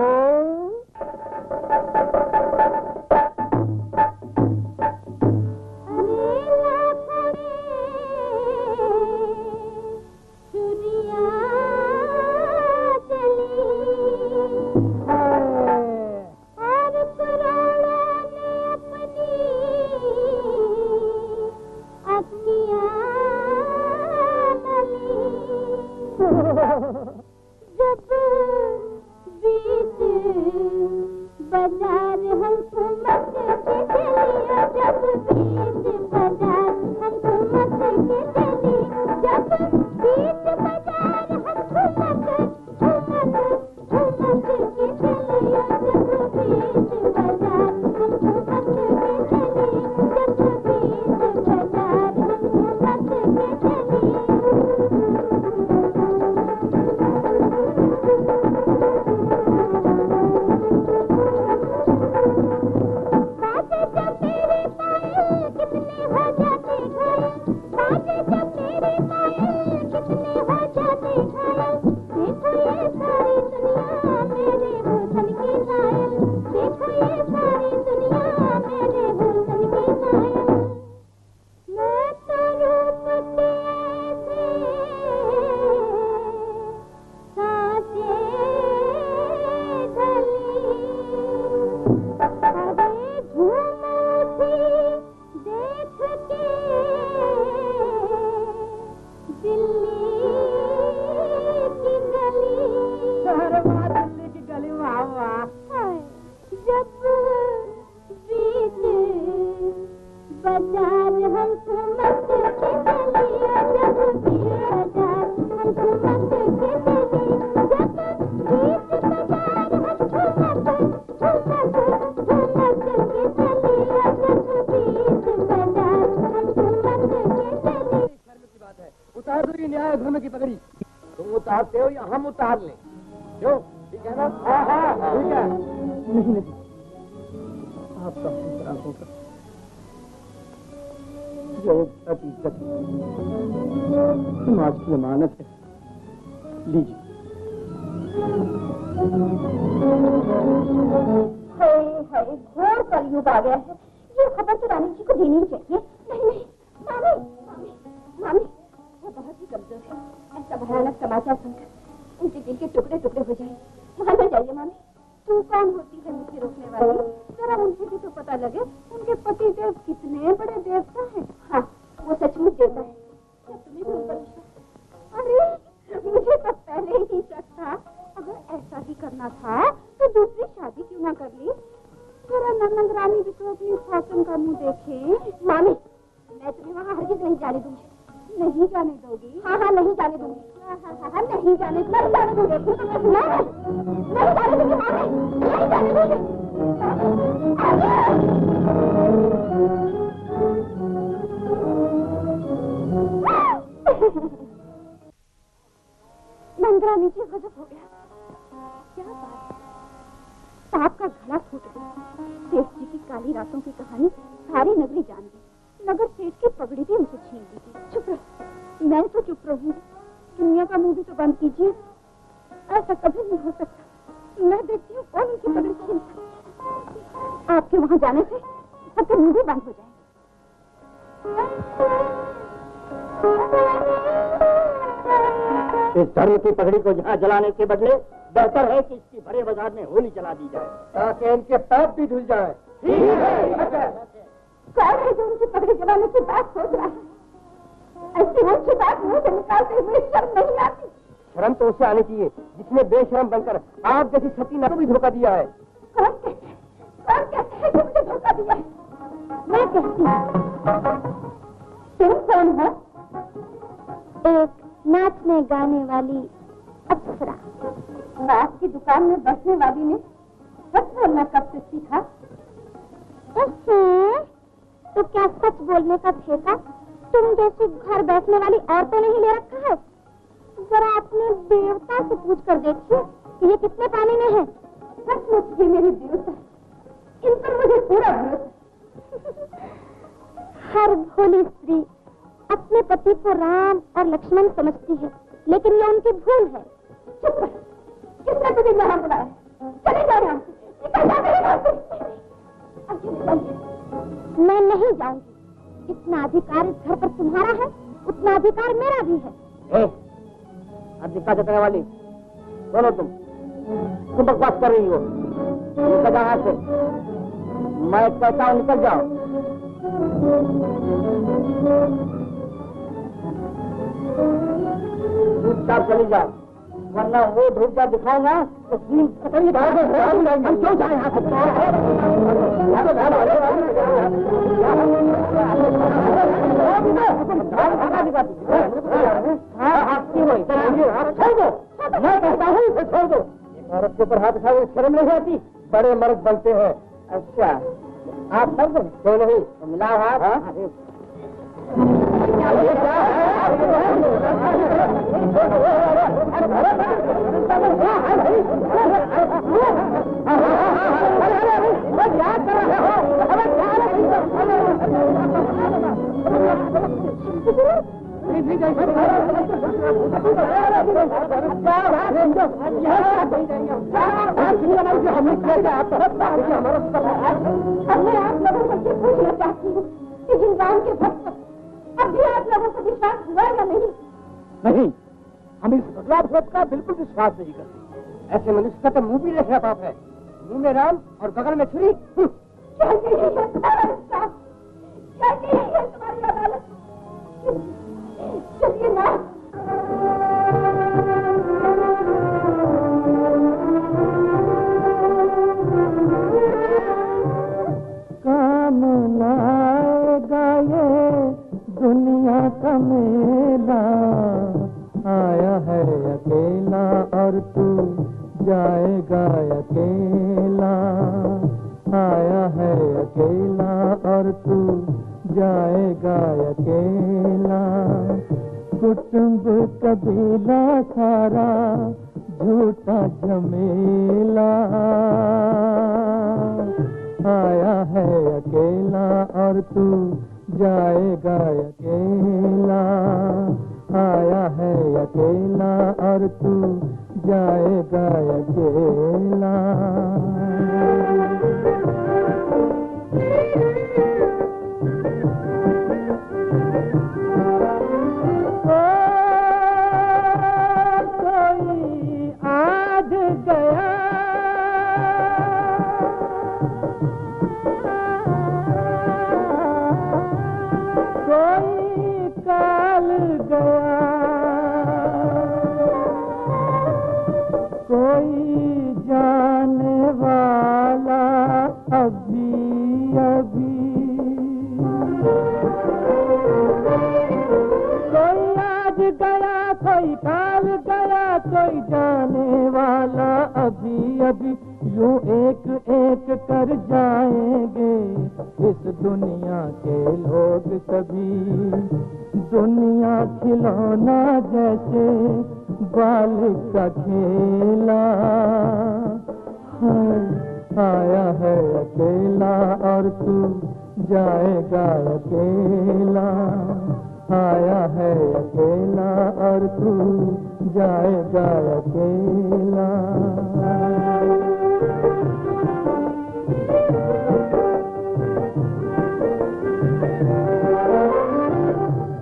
उतारते हो या हम उतार लें? क्यों? ठीक है ना? हाँ हाँ ठीक है। नहीं नहीं, आपका दूसरा होगा जो हकीकत समाज की अमानत है। लीजिए। घोर कलयुग आ गया है। ये खबर तो रानी जी को देनी चाहिए। नहीं नहीं मामी मामी मामी, वो बहुत ही कमजोर है। ऐसा भयानक समाचार सुनकर उनके दिल के टुकड़े टुकड़े हो जाए। वहां न जाइए मामी। तू कौन होती है मुझे रोकने वाली? जरा उनसे भी तो पता लगे उनके पति देव कितने बड़े देवता हैं। हाँ वो सचमुच देवता है। क्या तुम्हें भी उनका विश्वास? अरे मुझे तो पहले ही शक था। अगर ऐसा ही करना था तो दूसरी शादी क्यों ना कर ली? जरा ननद रानी भी तो अपनी सौतन का मुंह देखे। मामी, मैं तुम्हें वहाँ हरगिज नहीं जाने दूंगी। नहीं जाने दोगी? हाँ हाँ, नहीं जाने दूंगी। हाँ, नहीं जाने दूंगी। नहीं जाने दूंगी मामी, नहीं जाने दूंगी। नंदरानी जी, गजब हो गया। क्या बात? सांप का गला फूट गया। सेठ जी की काली रातों की कहानी सारी नगरी जान गई। नगर सेठ की पगड़ी भी उनसे छीन ली थी। चुप रहो। मैं तो चुप रहूंगी। दुनिया का मुंह भी तो बंद कीजिए। ऐसा कभी नहीं हो सकता। मैं देखती हूँ कौन उनकी पगड़ी छीनता। आपके वहां जाने से सबके मुंह भी बंद हो जाए। इस धर्म की पगड़ी को यहाँ जलाने के बदले बेहतर है कि इसकी बड़े बाजार में होली जला दी जाए, ताकि इनके पाप भी धुल जाए। ठीक है। कौन है जो उनकी पगड़ी जलाने की बात सोच रहा है? ऐसी ऊंची बात मुंह से निकालते हुए शर्म नहीं आती? शर्म तो उसे आनी चाहिए जिसने बेशरम बनकर आप जैसी सती को भी धोखा दिया है। कौन कहते हैं कि मुझे धोखा दिया है? मैं कहती हूँ। तुम कौन हो? एक नाचने गाने वाली अप्सरा। नाच की दुकान में बैठने वाली ने सच बोलना कब से सीखा? तो क्या सच बोलने का ठेका तुम जैसी घर बैठने वाली औरतों ने ही ले रखा है? जरा अपने देवता से पूछ कर देखिए कि ये कितने पानी में है। सचमुच ये मेरे देवता, इन पर मुझे पूरा भरोसा। हर भोली स्त्री अपने पति को राम और लक्ष्मण समझती है, लेकिन ये उनकी भूल है। चुप रह। किसने तुझे यहाँ बुलाया? चले जाओ यहाँ से। निकल जा मेरे घर से। मैं नहीं जाऊंगी। जितना अधिकार इस घर पर तुम्हारा है, उतना अधिकार मेरा भी है। अधिकार जताने वाली बोलो, तुम बकवास कर रही हो। निकल जाओ यहाँ से। मैं कहता हूँ निकल जाओ। चुपचाप चली जाओ, वरना वो धूप दिखाऊंगा तो तीन कतरी हम क्यों जाए यहाँ से। मैं कहता हूँ इसे छोड़ दो। औरत के ऊपर हाथ उठाओ, शर्म नहीं आती? बड़े मर्द बनते हैं। अच्छा, आप सब क्यों नहीं मिला हाथ? मैं आप लोगों से पूछना चाहती हूँ कि जिन गांव के भक्त अभी आप लोगों को विश्वास हुआ या नहीं? नहीं, हम इस बदलाव का बिल्कुल विश्वास नहीं करते। ऐसे मनुष्य का तो मुंह भी देखना पाप है। मुंह में राम और बगल में छुरी। कैसी है तुम्हारा विश्वास? कैसी है तुम्हारी अदालत? चलिए ना। काम लाएगा ये दुनिया का मेला, आया है अकेला और तू जाएगा अकेला। आया है अकेला और तू जाएगा अकेला। कुटुंब कबीला सारा झूठा झमेला। आया है अकेला और तू जाएगा अकेला। आया है अकेला और तू जाएगा अकेला। कोई आज गया कोई काल गया, कोई जाने अभी अभी। कोई आज गया कोई काल गया कोई जाने वाला अभी अभी, यूं एक एक कर जाएंगे इस दुनिया के लोग सभी। दुनिया खिलौना जैसे बालिक का खेला, आया है अकेला और तू जाएगा अकेला। आया है अकेला और तू जाएगा अकेला।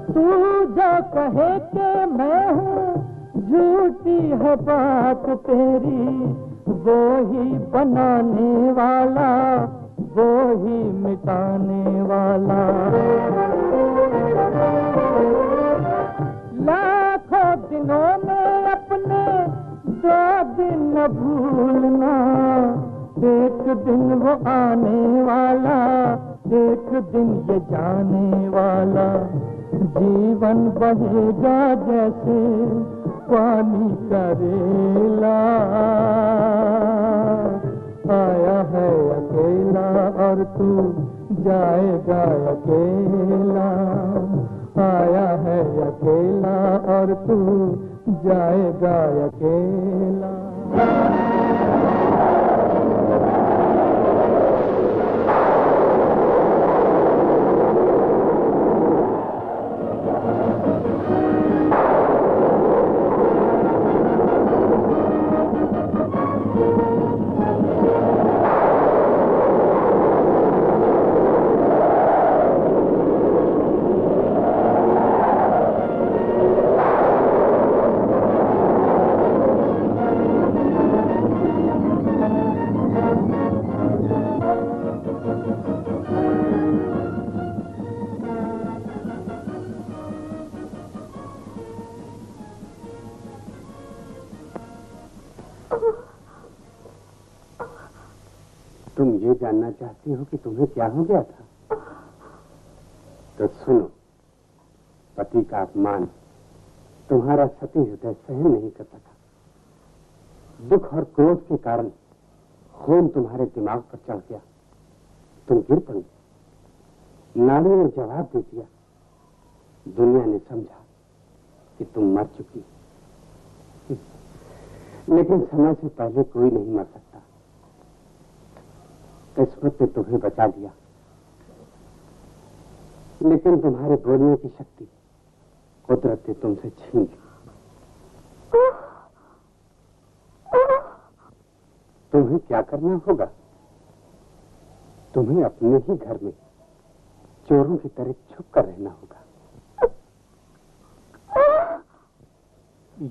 तू जो कहे कि मैं हूँ झूठी है बात तेरी, वो ही बनाने वाला वो ही मिटाने वाला। लाखों दिनों में अपने 2 दिन न भूलना, एक दिन वो आने वाला एक दिन ये जाने वाला। जीवन बहेगा जैसे पानी का रेला, आया है अकेला और तू जाएगा अकेला। आया है अकेला और तू जाएगा अकेला। तुम ये जानना चाहती हो कि तुम्हें क्या हो गया था? तो सुनो, पति का अपमान तुम्हारा सती हृदय सहन नहीं कर सका। दुख और क्रोध के कारण खून तुम्हारे दिमाग पर चढ़ गया, तुम गिर पड़ी। नाड़ी ने जवाब दे दिया, दुनिया ने समझा कि तुम मर चुकी। लेकिन समय से पहले कोई नहीं मर सकता। किस्मत ने तुम्हें बचा लिया, लेकिन तुम्हारे बोलने की शक्ति कुदरत ने तुमसे छीन ली। तुम्हें क्या करना होगा? तुम्हें अपने ही घर में चोरों की तरह छुप कर रहना होगा।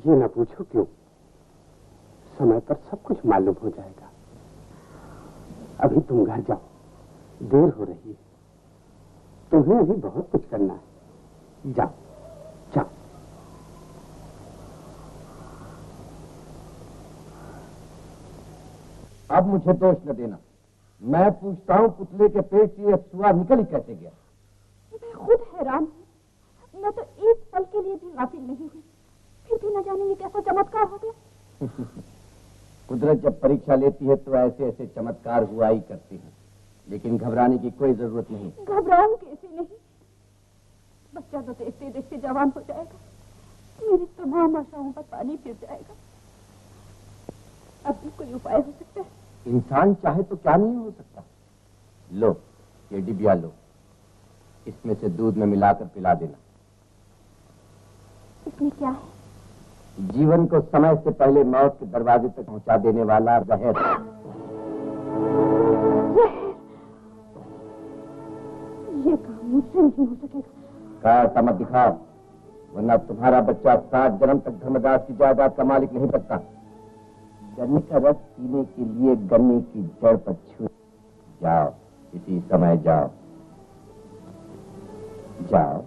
ये ना पूछो क्यों, समय पर सब कुछ मालूम हो जाएगा। अभी तुम घर जाओ, देर हो रही है। तुम्हें अभी बहुत कुछ करना है। जाओ जाओ। अब मुझे दोष न देना। मैं पूछता हूँ, पुतले के पेट से अफसुआ निकल ही कैसे गया? मैं खुद हैरान हूँ। मैं तो एक पल के लिए भी गाफिल नहीं हुई, फिर भी न जाने ये कैसा चमत्कार हो गया। कुदरत जब परीक्षा लेती है तो ऐसे ऐसे चमत्कार हुआ ही करती है, लेकिन घबराने की कोई जरूरत नहीं। घबराऊं कैसे नहीं? बच्चा तो देखते देखते जवान हो जाएगा, मेरी तमाम आशाओं पर पानी फिर जाएगा। अब भी कोई उपाय हो सकता है? इंसान चाहे तो क्या नहीं हो सकता। लो ये डिबिया लो, इसमें से दूध में मिलाकर पिला देना। इसमें क्या है? जीवन को समय से पहले मौत के दरवाजे तक पहुंचा देने वाला जहर। ये काम मुझसे नहीं हो सकेगा। का मत दिखाओ, वरना तुम्हारा बच्चा 7 जन्म तक धर्मदास की जायदाद का मालिक नहीं बनता। गन्ने का रस पीने के लिए गन्ने की जड़ पर छू जाओ, इसी समय जाओ जाओ।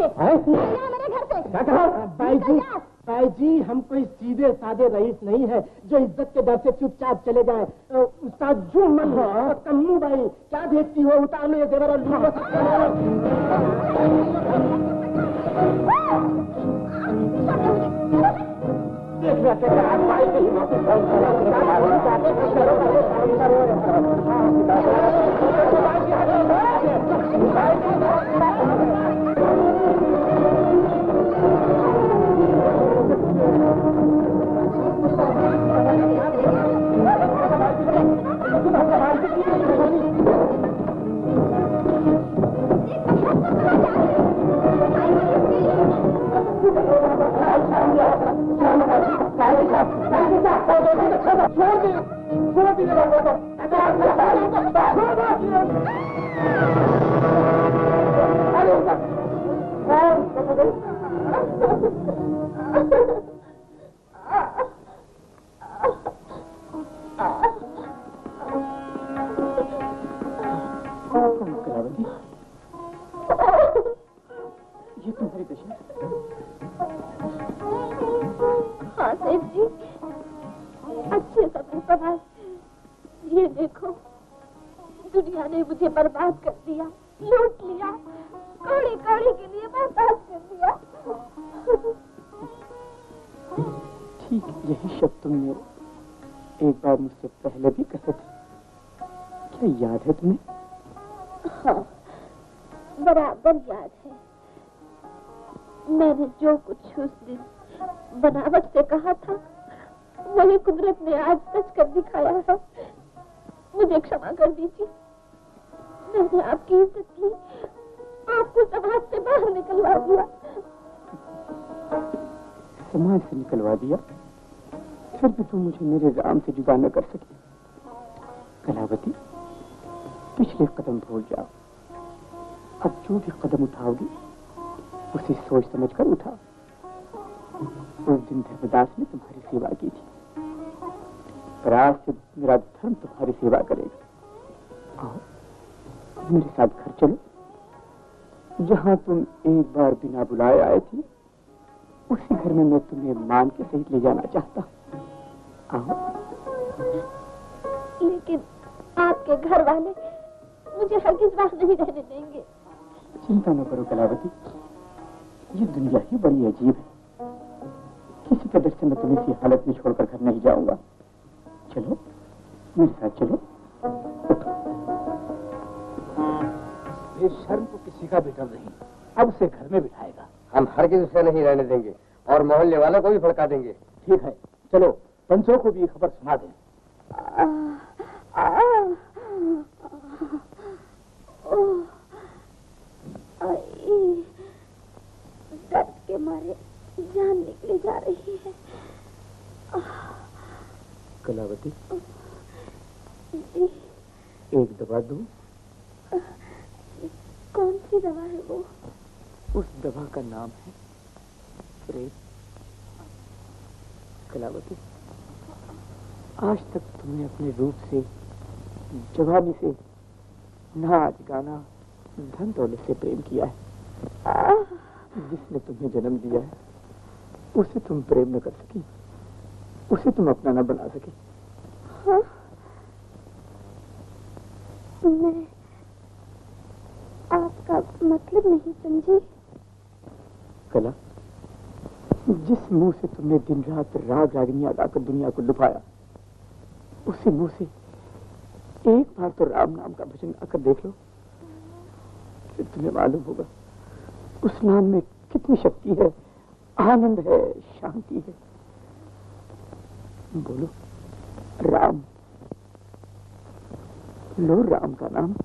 से, निकल जा मेरे घर से। क्या कहा? बाई जी हम कोई सीधे साधे रईस नहीं है जो इज्जत के डर से चुपचाप चले जाए। उस्ताद जो मन हो कम्मू बाई क्या देखती हो, उतार लो ये जेवर और लूंगा ये तुम्हारी दशा? हाँ सेठ जी, अच्छे समय पर आए। ये देखो दुनिया ने मुझे बर्बाद कर दिया, लूट लिया, कौड़ी कौड़ी के लिए बर्बाद कर दिया। ठीक यही शब्द तुमने एक बार मुझसे पहले भी कहे थे, क्या याद है तुम्हें? हाँ बराबर याद है। मैंने जो कुछ उस दिन बनावट से कहा था वही कुदरत ने आज सच कर दिखाया है। मुझे क्षमा कर दीजिए, मैंने आपकी इज्जत की, आपको समाज से बाहर निकलवा दिया। समाज से निकलवा दिया? फिर भी तुम मुझे मेरे राम से जुदा न कर सकी। कलावती, पिछले कदम भूल जाओ। अब जो भी कदम उठाओगी उसे सोच समझ कर उठाओ। उस दिन धर्मदास ने तुम्हारी सेवा की थी, पर आज से मेरा धर्म तुम्हारी सेवा करेगा। आओ मेरे साथ घर चलो, जहां तुम एक बार बिना बुलाए आए थी उसी घर में मैं तुम्हें मान के सहित ले जाना चाहता हूँ। आओ। लेकिन आपके घर वाले मुझे हरगिज़ वहां नहीं रहने देंगे। चिंता न करो कलावती, ये दुनिया ही बड़ी अजीब है। किसी कदर से मैं तुम्हें इसी हालत में छोड़कर घर नहीं जाऊंगा। चलो मेरे साथ चलो। बेशर्म को किसी का भी डर नहीं, अब उसे घर में बिठाएगा। हम हरगिज़ उसे नहीं रहने देंगे और मोहल्ले वालों को भी भड़का देंगे। ठीक है, चलो पंचों को भी खबर सुना दें। दर्द के मारे जान निकली जा रही है। कलावती, जी एक दवा दूं? कौन सी दवा है वो? उस दवा का नाम है प्रेम। कलावती, आज तक तुमने अपने रूप से, जवानी से, नाच गाना, धन दौलत से प्रेम किया है। जिसने तुम्हें जन्म दिया है उसे तुम प्रेम न कर सकी, उसे तुम अपना न बना सकी। हाँ? मैं आपका मतलब नहीं समझी। कला, जिस मुंह से तुमने दिन रात राग रागिनियां गाकर दुनिया को लुभाया, उसी मुंह से एक बार तो राम नाम का भजन आकर देख लो, फिर तुम्हें मालूम होगा उस नाम में कितनी शक्ति है, आनंद है, शांति है। बोलो राम, लो राम का नाम।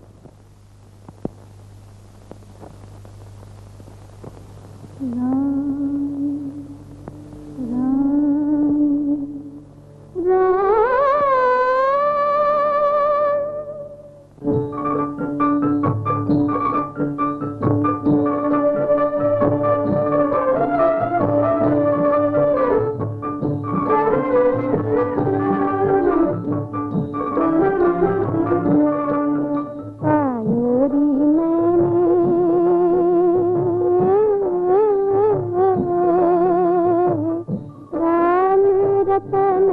रतन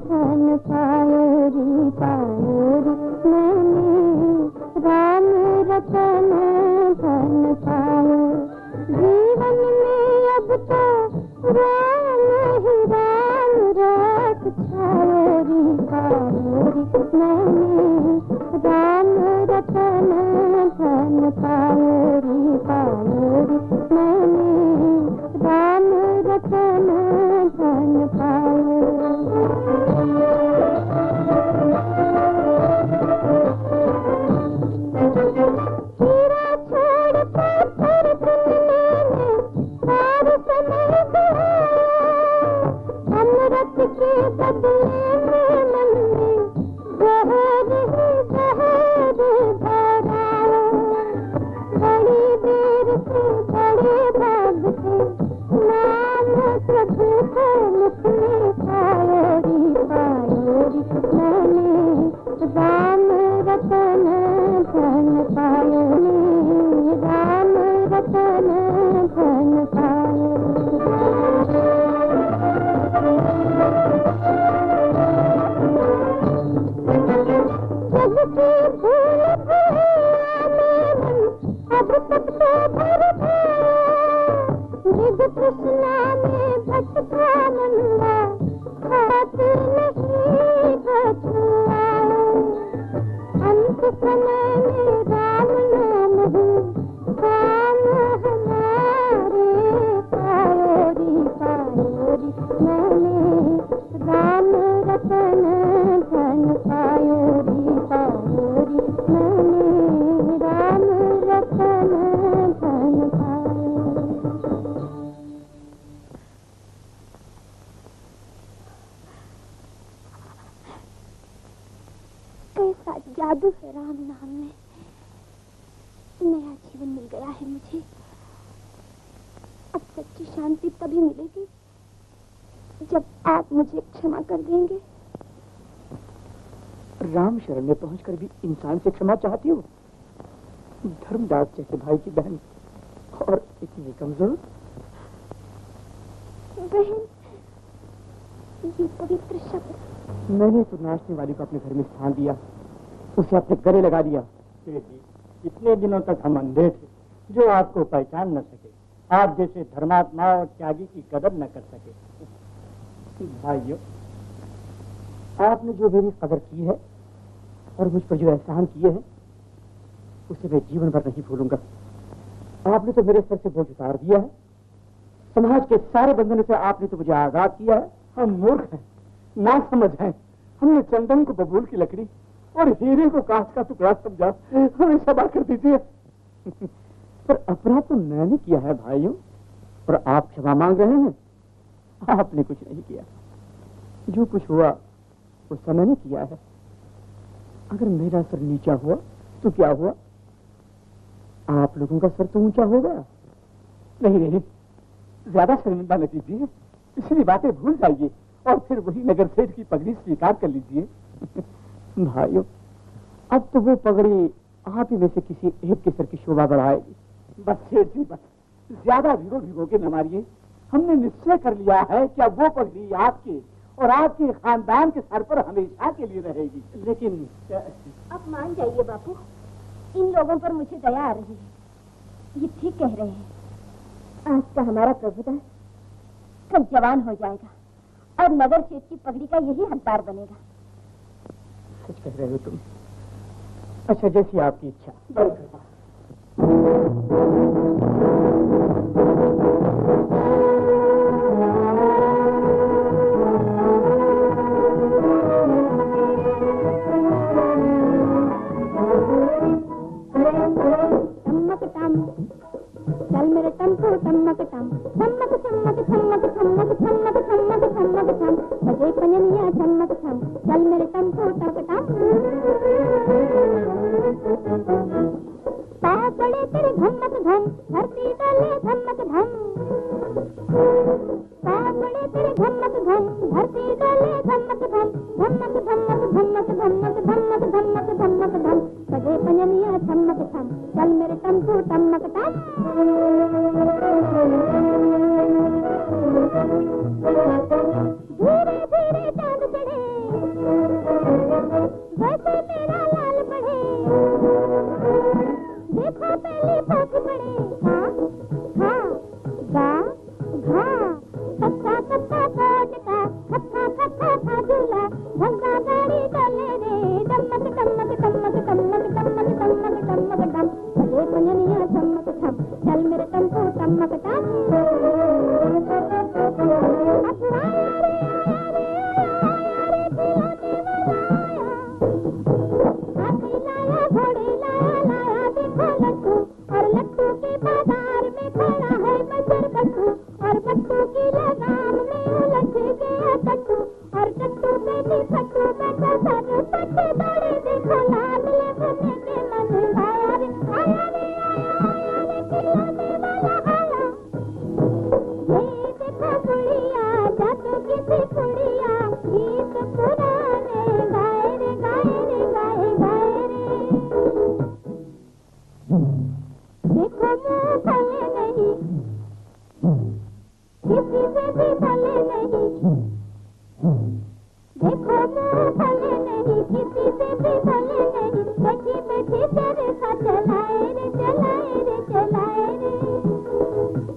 धन पायो रे मैंने राम रतन धन पायो। जीवन में अब तो राम ही राम रत छायो रे मैंने राम रतन धन पायो रे मैंने राम रतन धन पायो। हीरा छोड़ पत्थर चुनने सार समय गया। अमृत के बदले में मन में जहर ही जहर भराया। बड़ी देर से बड़े भाग से नाम प्रभु को मुख में पायो रे मैंने राम रतन धन पायो राम रतन धन पायो। जग की भूल भुलैया में मन अब तक तो भर गया। निज कृष्णा में भटका नंदा हाथ नहीं बचुआया। अंत समय में राम नाम ही काम हमारे पायो रे मैंने राम रतन धन पायो रे मैंने राम रतन धन पायो। कैसा जादू है राम नाम में। नया जीवन मिल गया है मुझे। अब सच्ची शांति तभी मिलेगी जब आप मुझे क्षमा कर देंगे। राम शरण में पहुंचकर भी इंसान से क्षमा चाहती हो? धर्मदास जैसे भाई की बहन और इतनी कमजोर। बहन, ये पवित्र शब्द। मैंने तो नाचने वाली को अपने घर में स्थान दिया, उसे अपने गले लगा दिया। इतने दिनों तक हम अंधे थे जो आपको पहचान न सके, आप जैसे धर्मात्मा और त्यागी की कदर न कर सके। भाइयों, आपने जो मेरी कदर की है और मुझ पर जो एहसान किए हैं उसे मैं जीवन भर नहीं भूलूंगा। आपने तो मेरे सर से बोझ उतार दिया है। समाज के सारे बंधनों से आपने तो मुझे आजाद किया है। हम मूर्ख हैं, ना समझ हैं। हमने चंदन को बबूल की लकड़ी और हीरे को कांच का टुकड़ा समझा। हमें क्षमा कर दीजिए। पर अपराध तो मैंने किया है भाइयों, और आप क्षमा मांग रहे हैं। आपने कुछ नहीं किया। जो कुछ हुआ वो समय ने किया है। अगर मेरा सर नीचा हुआ तो क्या हुआ? आप लोगों का सर तो ऊंचा होगा। नहीं नहीं, ज्यादा शर्मिंदा न कीजिए। पिछली बातें भूल जाइए और फिर वही नगर सेठ की पगड़ी स्वीकार कर लीजिए। भाइयों, अब तो वो पगड़ी आप ही में से किसी एक के सर की शोभा बढ़ाएगी। बस सेठ जी, बस ज्यादा भिगो के न मारिए। हमने निश्चय कर लिया है कि अब वो पगड़ी आपके और आपके खानदान के सर पर हमेशा के लिए रहेगी। लेकिन अब मान जाइए बापू, इन लोगों पर मुझे दया आ रही है। ये ठीक कह रहे हैं। आज का हमारा प्रभुदास कल जवान हो जाएगा और नगर सेठ की पगड़ी का यही हकदार बनेगा। सच कह रहे हो तुम। अच्छा, जैसी आपकी इच्छा। चल मेरे टम्पू टम्मक टम, ठम्मक ठम्मक ठम्मक ठम्मक ठम्मक ठम्मक ठम्मक ठम, बजे पंजनिया ठम्मक ठम। चल मेरे टम्पू टम्मक टम। पाँव पड़े तेरे धम्मक धम, धरती डले धम्मक धम। पाँव पड़े तेरे धम्मक धम, धरती डले धम्मक धम। धम्मक धम्मक धम्मक धम्मक धम्मक धम्मक धम्मक धम, बजे पंजनिया ठम्मक ठम। चल मेरे टम्पू टम्मक टम। धीरे देखो भले नहीं किसी से भी भले नहीं, बैठी बैठी तेरे साथ चलाए रे चलाए रे चलाए रे।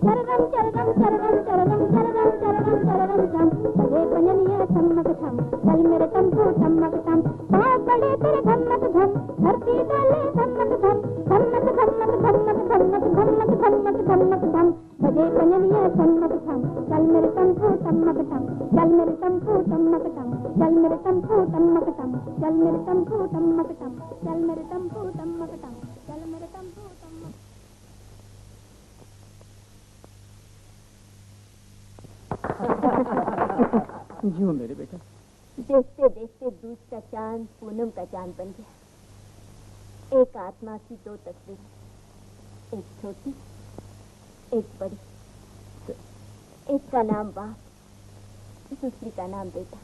चररम चररम चररम चररम चररम चररम चररम चम, बजे पंजनिया ठमक ठम, चल मेरे टम्पू टमक टम। पाँव पड़े तेरे धमक धम, धरती डोले धमक धम, धमक धमक धमक धमक धमक धमक धमक धम, बजे पंजनिया ठमक ठम, चल मेरे टम्पू टमक टम, चल मेरे टम्पू टमक टम, चल मेरे टम्पू टमक टम, चल मेरे टम्पू टमक टम, चल मेरे टम्पू टमक टम, चल मेरे टम्पू टमक। जियो मेरे बेटा। देखते देखते दूध का चांद पूनम का चांद बन गया। एक आत्मा की दो तस्वीरें, एक छोटी एक बड़ी, एक का नाम बाप, दूसरी का नाम बेटा।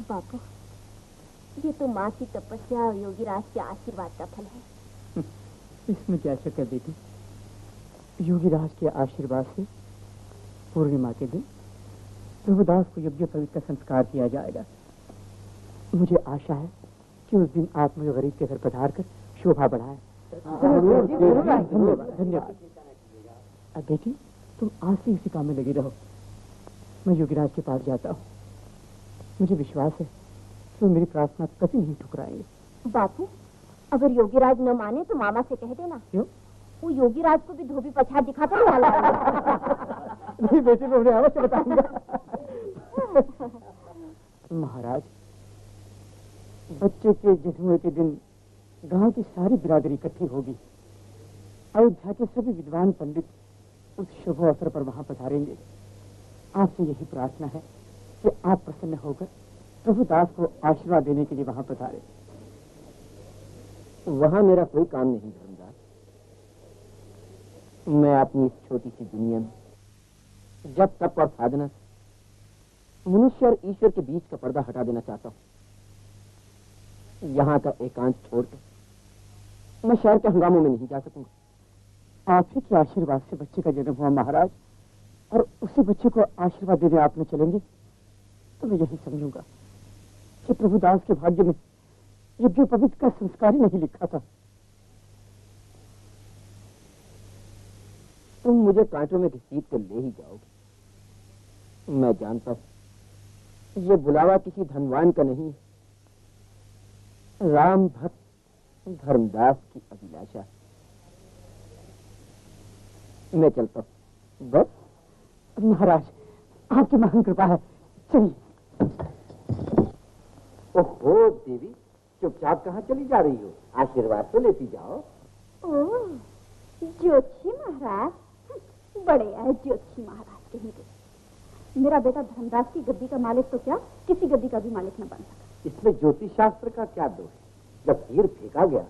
बापू, ये तो माँ की तपस्या और योगीराज के आशीर्वाद का फल है। इसमें क्या शक है बेटी, योगीराज के आशीर्वाद से पूर्णिमा के दिन प्रभुदास को यज्ञ पवित्र का संस्कार किया जाएगा। मुझे आशा है कि उस दिन आप मुझे गरीब के घर पधार कर शोभा बढ़ाए। धन्यवाद धन्यवाद। अब बेटी तुम आज से इसी काम में लगी रहो, मैं योगीराज के पास जाता हूँ। मुझे विश्वास है तो मेरी प्रार्थना कभी नहीं ठुकराएंगे। बापू, अगर योगीराज न माने तो मामा से कह देना। क्यों? वो योगीराज को भी धोबी पछाड़ दिखाता नहीं वाला नहीं बेटी, मैं उन्हें अवश्य बताऊंगा। महाराज, बच्चे के जन्म के दिन गांव की सारी बिरादरी इकट्ठी होगी। अयोध्या के सभी विद्वान पंडित उस शुभ अवसर पर वहां पधारेंगे। आपसे यही प्रार्थना है कि आप प्रसन्न होकर प्रभुदास को आशीर्वाद देने के लिए वहां पधारे। वहां मेरा कोई काम नहीं धर्मदास। मैं अपनी इस छोटी सी दुनिया में जब तप और साधना मनुष्य और ईश्वर के बीच का पर्दा हटा देना चाहता हूं। यहाँ का एकांत छोड़कर मैं शहर के हंगामों में नहीं जा सकूंगा। आप ही के आशीर्वाद से बच्चे का जन्म हुआ महाराज, और उसी बच्चे को आशीर्वाद देने आप में चलेंगे तो मैं यही समझूंगा कि प्रभुदास के भाग्य में यज्ञ पवित्र का संस्कार ही नहीं लिखा था। तुम मुझे कांटों में घसीट कर ले ही जाओगे। मैं जानता हूं ये बुलावा किसी धनवान का नहीं, राम भक्त धर्मदास की अभिलाषा। मैं चलता हूं। बस महाराज, आपकी महान कृपा है, चलिए। ओहो देवी, चुपचाप कहाँ चली जा रही हो? आशीर्वाद तो लेती जाओ। ओह, ज्योतिषी महाराज, बड़े आए ज्योतिषी महाराज कहीं के। मेरा बेटा धर्मदास की गद्दी का मालिक तो क्या, किसी गद्दी का भी मालिक न बन सका। इसमें ज्योतिष शास्त्र का क्या दोष? जब तीर फेंका गया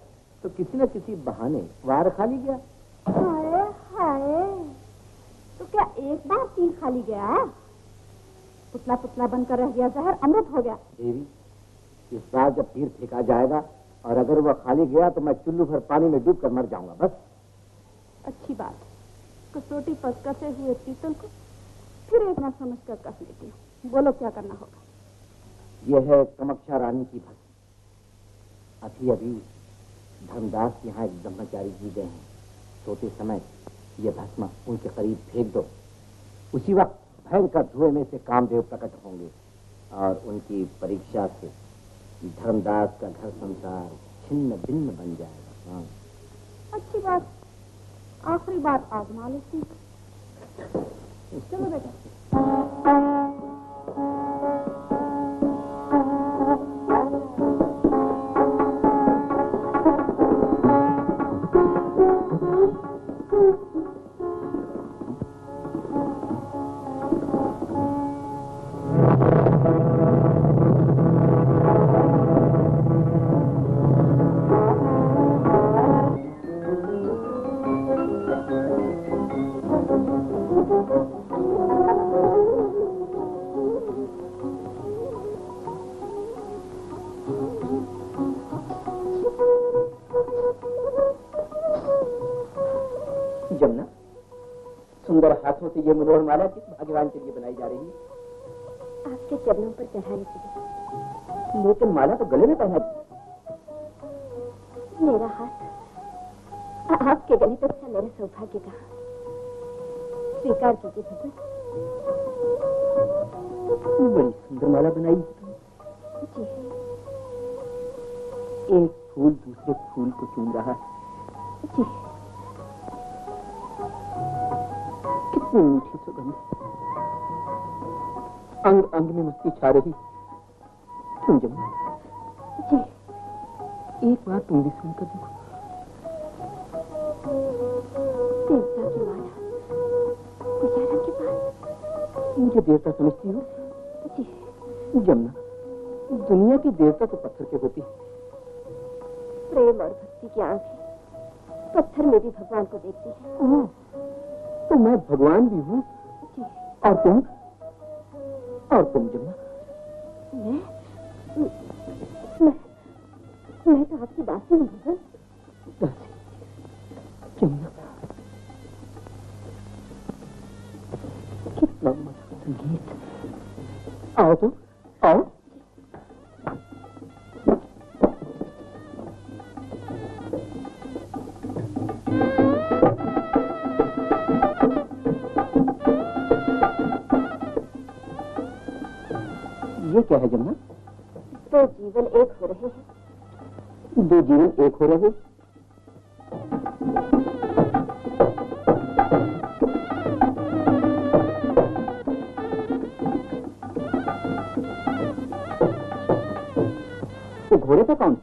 तो किसी न किसी बहाने वार खाली गया। हाय हाय, तो क्या एक बार तीर खाली गया? पुतला पुतला बनकर रह गया, जहर अमृत हो गया। देवी, इस बार जब तीर फेंका जाएगा और अगर वह खाली गया तो मैं चुल्लू भर पानी में डूब कर मर जाऊंगा। बस अच्छी बात, कसौटी पर कसे हुए पीतल को फिर एक ना समझ कर कस लेती हूँ। बोलो क्या करना होगा? यह है कमक्षा रानी की भस्म। अभी अभी धर्मदास के यहाँ एक ब्रह्मचारी जी गए हैं। सोते समय यह भस्म उनके करीब फेंक दो। उसी वक्त भयंकर धुएं में से कामदेव प्रकट होंगे और उनकी परीक्षा से धर्मदास का घर संसार छिन्न भिन्न बन जाएगा। हाँ। अच्छी बात, आखिरी बार आजमा लेती हूँ। चलो बेटा। जमुना, सुंदर हाथों से ये मनोहर माला किस भाग्यवान के लिए बनाई जा रही है? आपके चरणों पर चढ़ाने के लिए। लेकिन माला तो गले में पहना दी। मेरा हाथ आपके गले तक था मेरे सौभाग्य का। स्वीकार कीजिए भगवान। बड़ी सुंदर माला बनाई जी। एक फूल दूसरे फूल को चूम रहा है। जी। कितनी मीठी सुगंध, अंग अंग में मस्ती छा रही। तुम जमुना जी। एक बार तुम भी सुनकर देखो। देवता की माला गुजारा के पास। मुझे देवता समझती हो? जी। जमुना, दुनिया की देवता तो पत्थर के होती है। प्रेम और भक्ति की आंखें पत्थर में भी भगवान को देखती है। तो मैं भगवान भी हूँ। जी। और तुम जमुना? मैं तो आपकी दासी हूँ भगवान। दासी? जमुना, कितना मधुर संगीत। आओ तो, आओ। ये क्या है जमुना? दो जीवन एक हो रहे हैं। दो जीवन एक हो रहे? तो घोड़े पे कौन?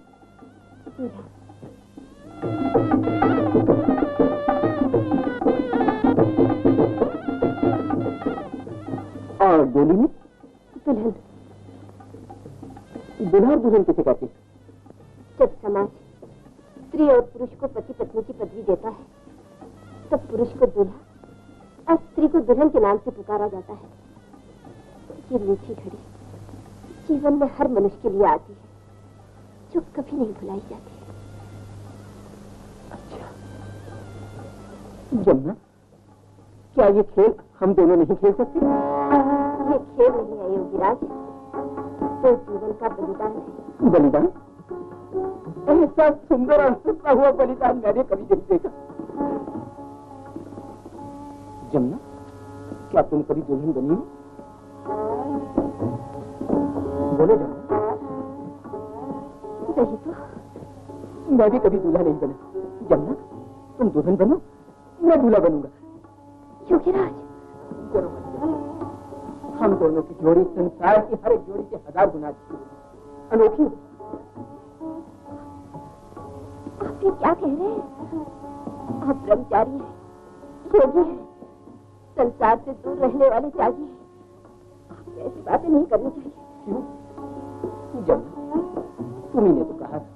और डोली में? दुल्हन। दुल्हा और दुल्हन किसे कहते हैं? जब समाज स्त्री और पुरुष को पति पत्नी की पदवी देता है, तब पुरुष को दूल्हा और स्त्री को दुल्हन के नाम से पुकारा जाता है। ये मीठी घड़ी जीवन में हर मनुष्य के लिए आती है, जो कभी नहीं भुलाई जाती। अच्छा जमुना, क्या ये खेल हम दोनों नहीं खेल सकते? ये खेल नहीं है योगीराज, तो जीवन का बलिदान है। बलिदान? ऐसा सुंदर और सस्ता हुआ बलिदान मैंने कभी नहीं देखा। जमुना, क्या तुम कभी दुल्हन बनी हो? बोलो जमुना। नहीं तो मैं भी कभी दूल्हा नहीं बना। जमुना, तुम दुल्हन बनो, मैं दूल्हा बनूंगा। योगीराज, हम दोनों की जोड़ी संसार की हर एक जोड़ी से 1000 गुना अच्छी होगी, अनोखी होगी। आप ये क्या कह रहे हैं? आप ब्रह्मचारी हैं, योगी हैं, संसार से दूर रहने वाले त्यागी हैं। आपको ऐसी बातें नहीं करनी चाहिए। क्यों? जमुना, तुम्ही ने तो कहा था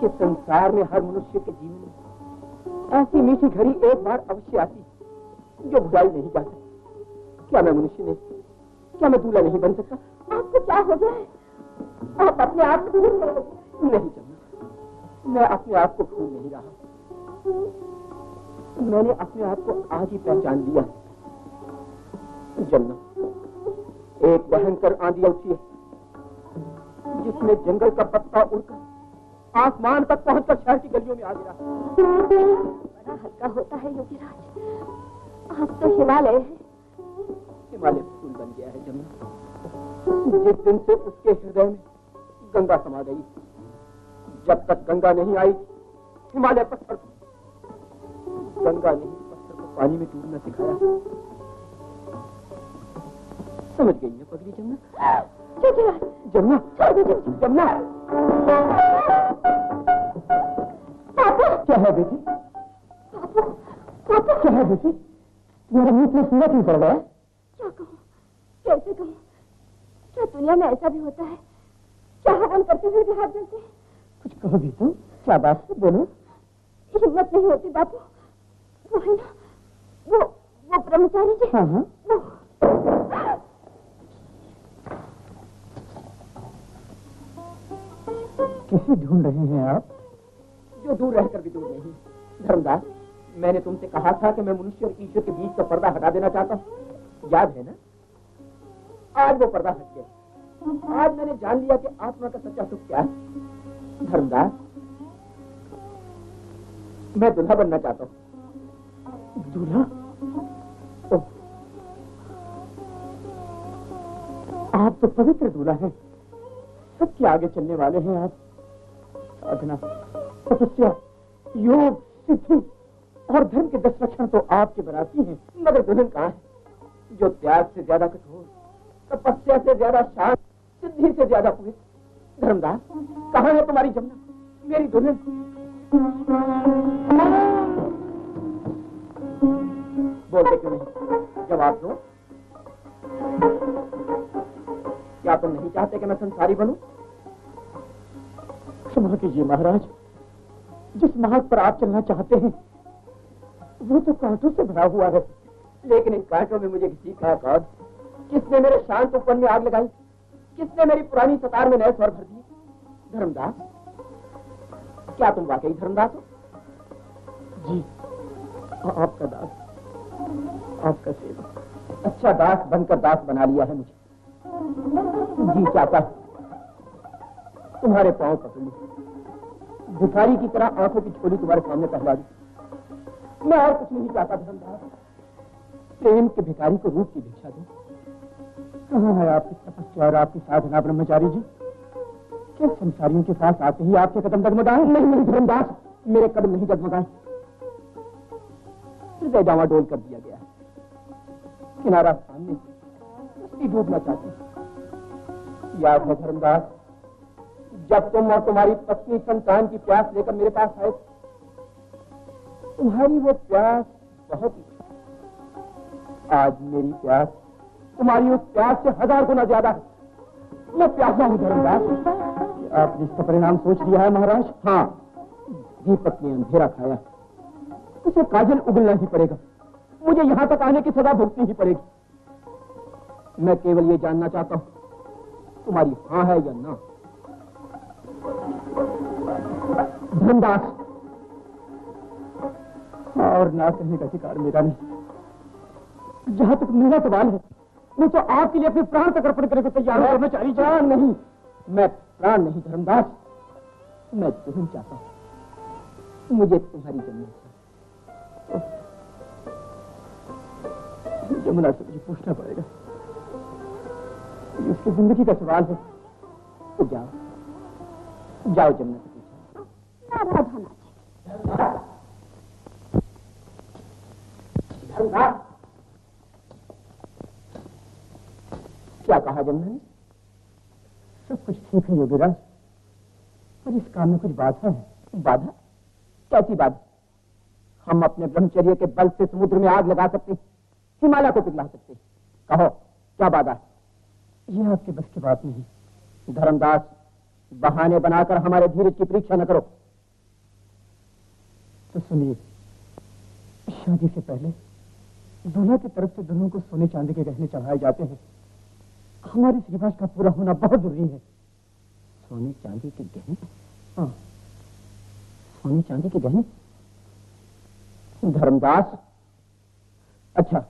कि संसार में हर मनुष्य के जीवन में ऐसी मीठी घड़ी एक बार अवश्य आती है जो भुलाई नहीं जा सकती। क्या मैं मनुष्य नहीं, क्या मैं दूल्हा नहीं बन सकता? आपको क्या हो गया है? आप अपने आप को भूल गए। नहीं जमुना, मैं अपने आप को भूल नहीं रहा। मैंने अपने आप को आज ही पहचान लिया। जमुना, एक भयंकर आंधी उठी है जिसमें जंगल का पत्ता उड़कर आसमान तक पहुंचकर शहर की गलियों में आ गिरा। बड़ा हल्का होता है योगीराज, आप तो हिमालय है। हिमालय फूल बन गया है जमुना। जिस दिन से उसके हृदय में गंगा समा गई, जब तक गंगा नहीं आई हिमालय पत्थर को, गंगा ने पत्थर को पानी में डूबना सिखाया। समझ गई ना पगली जमुना? जमुना, जमुना, क्या है बेटी? क्या है बेटी? तुम्हारा मुंह इतना सूखा क्यों पड़ गया? क्या कहूँ, कैसे कहूँ? क्या दुनिया में ऐसा भी होता है? क्या हवन करते हुए भी हाथ जलते हैं? कुछ कहो भी तुम, क्या बात है, बोलो। हिम्मत नहीं होती बापू। वो है ना, वो ब्रह्मचारी जी। हाँ हाँ। किसे ढूंढ रहे हैं आप? जो दूर रहकर भी दूर नहीं। धर्मदास, मैंने तुमसे कहा था कि मैं मनुष्य और ईश्वर के बीच का पर्दा हटा देना चाहता हूँ, याद है ना? आज वो पर्दा हट गया। आज मैंने जान लिया कि आत्मा का सच्चा सुख क्या है। धर्मदास, मैं दूल्हा बनना चाहता हूँ। दूल्हा? आप तो पवित्र दूल्हा हैं, सबके आगे चलने वाले हैं आप। साधना, तपस्या, योग, सिद्धि और धर्म के 10 लक्षण तो आपके बराती हैं। मगर दुल्हन कहाँ है, जो त्याग से ज्यादा कठोर, तपस्या से ज्यादा शांत, सिद्धि से ज्यादा पवित्र? धर्मदास, कहाँ है तुम्हारी जमुना, मेरी दुल्हन? बोलते क्यों नहीं? जवाब दो। क्या तुम नहीं चाहते कि मैं संसारी बनूं? क्षमा कीजिए महाराज, जिस मार्ग पर आप चलना चाहते हैं वो तो कांटों से भरा हुआ है। लेकिन इन कांटों में मुझे किसी का कौन? किसने मेरे शांत उपवन में आग लगाई? किसने मेरी पुरानी सतार में नए स्वर भर दिए? धर्मदास, क्या तुम वाकई धर्मदास हो? जी, आपका दास, आपका सेवक। अच्छा, दास बनकर दास बना लिया है मुझे। जी चाहता है तुम्हारे पांव पकड़ लूं, भिखारी की तरह आंखों की झोली तुम्हारे सामने पहला दूं। मैं और कुछ नहीं चाहता धर्मदास, प्रेम के भिखारी को रूप की भिक्षा दूं। कहाँ है आपकी तपस्या और आपकी साधना ब्रह्मचारी जी? क्या संसारियों के पास आते ही आपके कदम डगमगाए? नहीं नहीं धर्मदास, मेरे कदम नहीं डगमगाए। हृदय डावाडोल कर दिया गया है, किनारा सामने उसकी डूबना चाहती है। याद है धर्मदास, जब तुम और तुम्हारी पत्नी संतान की प्यास लेकर मेरे पास आए, तुम्हारी वो प्यास बहुत ही। आज मेरी प्यास तुम्हारी उस प्यास से 1000 गुना ज्यादा है। मैं प्यासा हूं धर्मदास। आपने इसका परिणाम सोच लिया है महाराज? हाँ, दीपक ने अंधेरा खाया, उसे काजल उगलना ही पड़ेगा। मुझे यहां तक आने की सजा भुगतनी ही पड़ेगी। मैं केवल ये जानना चाहता हूं तुम्हारी हाँ है या ना। धर्मदास, और ना कहने का अधिकार मेरा नहीं। जहां तक मेरा सवाल है, मैं तो आपके लिए अपने प्राण तक अर्पण करने को तैयार हूं। कर्मचारी जान नहीं, मैं प्राण नहीं धर्मदास, मैं दुल्हन चाहता हूं। मुझे तुम्हारी जमीन जमुना से मुझे पूछना पड़ेगा, ये उसकी जिंदगी का सवाल है। तो जाओ जाओ जमुना से पूछो। धर्मदास, क्या कहा जमुना ने? सब कुछ ठीक है योगीराज, पर इस काम में कुछ बाधा है। बाधा? कैसी बाधा? हम अपने ब्रह्मचर्य के बल से समुद्र में आग लगा सकते, हिमालय को पिघला सकते। कहो क्या बाधा है? ये आपके बस की बात नहीं। धर्मदास, बहाने बनाकर हमारे धीरज की परीक्षा न करो। तो सुनिए, शादी से पहले दूल्हा की तरफ से दुल्हन को सोने चांदी के गहने चढ़ाए जाते हैं। हमारे इस रिवाज का पूरा होना बहुत जरूरी है। सोने चांदी के गहने? हाँ, सोने चांदी के गहने? धर्मदास, अच्छा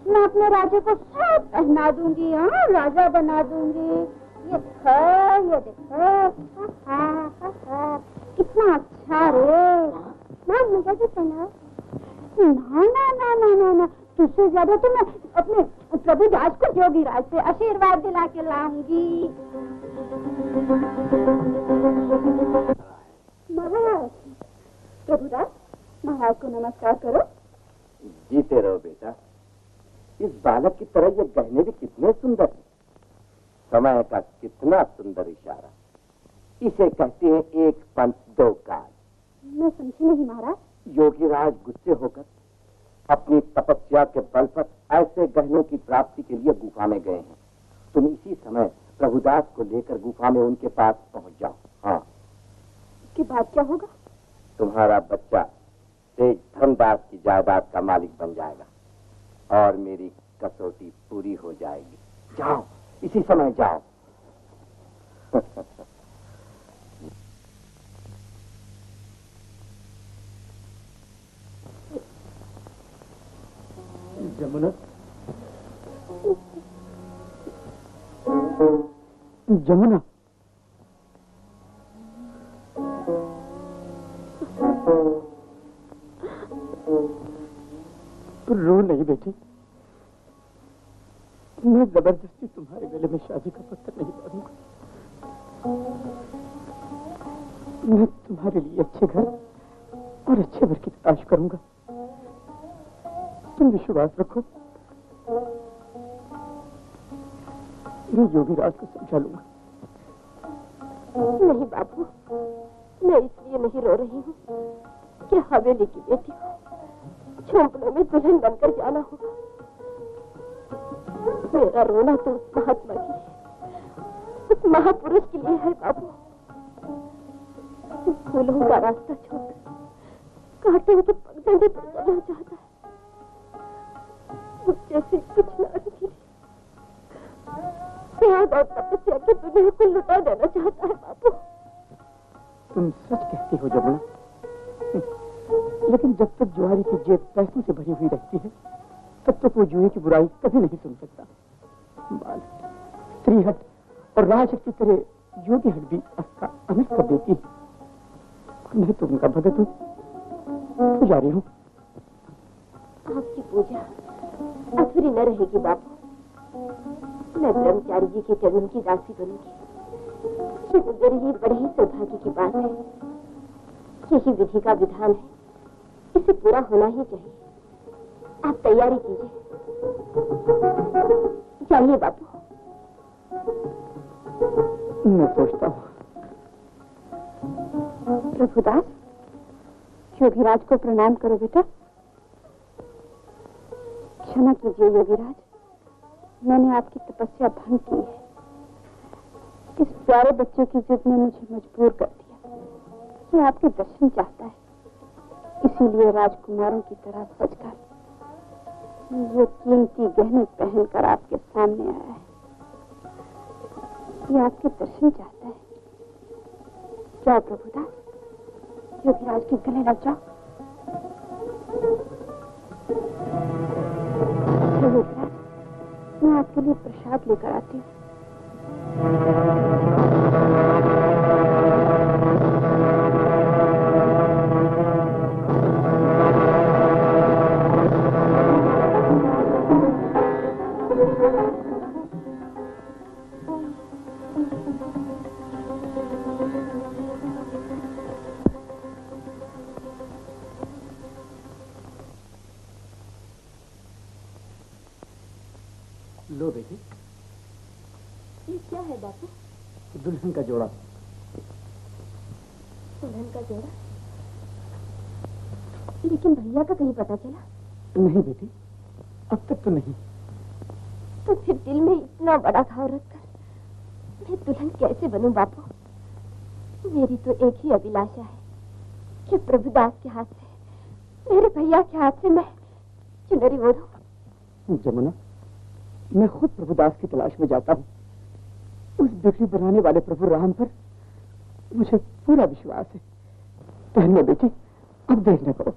मैं अपने राजा को सब पहना दूंगी। हाँ, राजा बना दूंगी। ये देखो, कितना अच्छा रे। ना मुझे भी पहनाओ। ना ना ना ना ना ना, तुझसे ज्यादा तो मैं अपने प्रभु राज को जोगी राज से आशीर्वाद दिला के लाऊंगी। महाराज, प्रभु राज, महाराज को नमस्कार करो। जीते रहो बेटा। इस बालक की तरह ये गहने भी कितने सुंदर हैं। समय का कितना सुंदर इशारा। इसे कहते हैं एक पंथ दो काज। मैं समझी नहीं महाराज। योगीराज गुस्से होकर अपनी तपस्या के बल पर ऐसे गहनों की प्राप्ति के लिए गुफा में गए हैं। तुम इसी समय प्रभुदास को लेकर गुफा में उनके पास पहुंच जाओ। हाँ, उसके बाद क्या होगा? तुम्हारा बच्चा तेज धर्मदास की जायदाद का मालिक बन जाएगा और मेरी कसौटी पूरी हो जाएगी। जाओ, इसी समय जाओ। जमुना, जमुना, रो नहीं बेटी। मैं जबरदस्ती तुम्हारे गले में शादी का पत्थर नहीं बांधूंगा। मैं तुम्हारे लिए अच्छे घर और अच्छे घर की तलाश करूंगा। तुम विश्वास रखो, मैं योगीराज को समझा लूंगा। नहीं बाबू, मैं इसलिए नहीं रो रही हूँ कि हवेली की बेटी को झोंपड़ों में दुल्हन बनकर जाना होगा। मेरा रोना तो उस महात्मा की, उस महापुरुष के लिए है बाबू। फूलों का रास्ता छोड़कर कांटों के पगडंडे पर चलना चाहता है। मुझ जैसे कुछ नारी के लिए त्याग और तपस्या की दुनिया को लुटा देना चाहता है बाबू। तुम सच कहती हो जमुना, लेकिन जब तक जुआरी की जेब पैसों से भरी हुई रहती है तब तक वो जुए की बुराई कभी नहीं सुन सकता। बाल, स्त्री हट और राजशक्ति करे योगी हट भी अस्था अमित कर देती है। मैं तो उनका भगत हूँ, पुजारी हूँ। आपकी पूजा अधूरी न रहेगी बाबू। मैं ब्रह्मचारी जी के चरणों की दासी बनूंगी। ये मेरे लिए बड़े ही सौभाग्य की बात है। यही विधि का विधान है, इसे पूरा होना ही चाहिए। आप तैयारी कीजिए। जाइए बाबू। मैं सोचता हूँ। प्रभुदास, योगीराज को प्रणाम करो बेटा। क्षमा कीजिए योगीराज, मैंने आपकी तपस्या भंग की है। इस प्यारे बच्चे की जिद ने मुझे मजबूर कर दिया। ये आपके दर्शन चाहता है, इसीलिए राजकुमारों की तरह सजकर ये कीमती गहने पहनकर आपके सामने आया है। ये आपके दर्शन चाहता है। जाओ प्रभुदास, योगीराज के गले लग जाओ। योगीराज, मैं आपके लिए प्रसाद लेकर आती हूँ। लो बेटी। ये क्या है बापू? दुल्हन का जोड़ा। दुल्हन का जोड़ा? लेकिन भैया का कहीं पता चला? नहीं बेटी, अब तक तो नहीं। तो फिर दिल में इतना बड़ा घाव रखकर मैं दुल्हन कैसे बनूं बापू? मेरी तो एक ही अभिलाषा है कि प्रभुदास के हाथ से, मेरे भैया के हाथ से मैं चुनरी ओढ़ूं। जमुना, मैं खुद प्रभुदास की तलाश में जाता हूँ। उस बिगड़ी बनाने वाले प्रभु राम पर मुझे पूरा विश्वास है। पहन लो बेटी, अब देर न करो।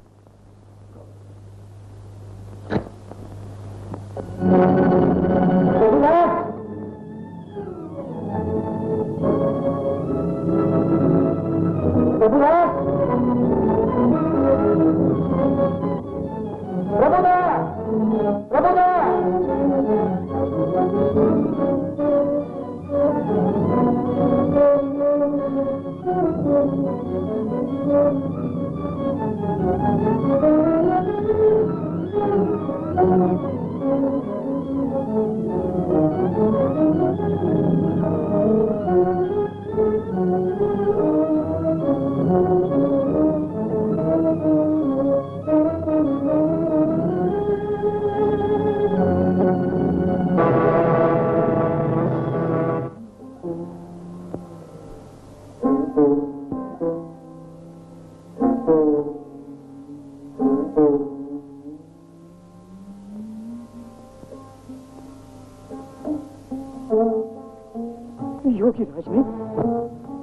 योगी राज में,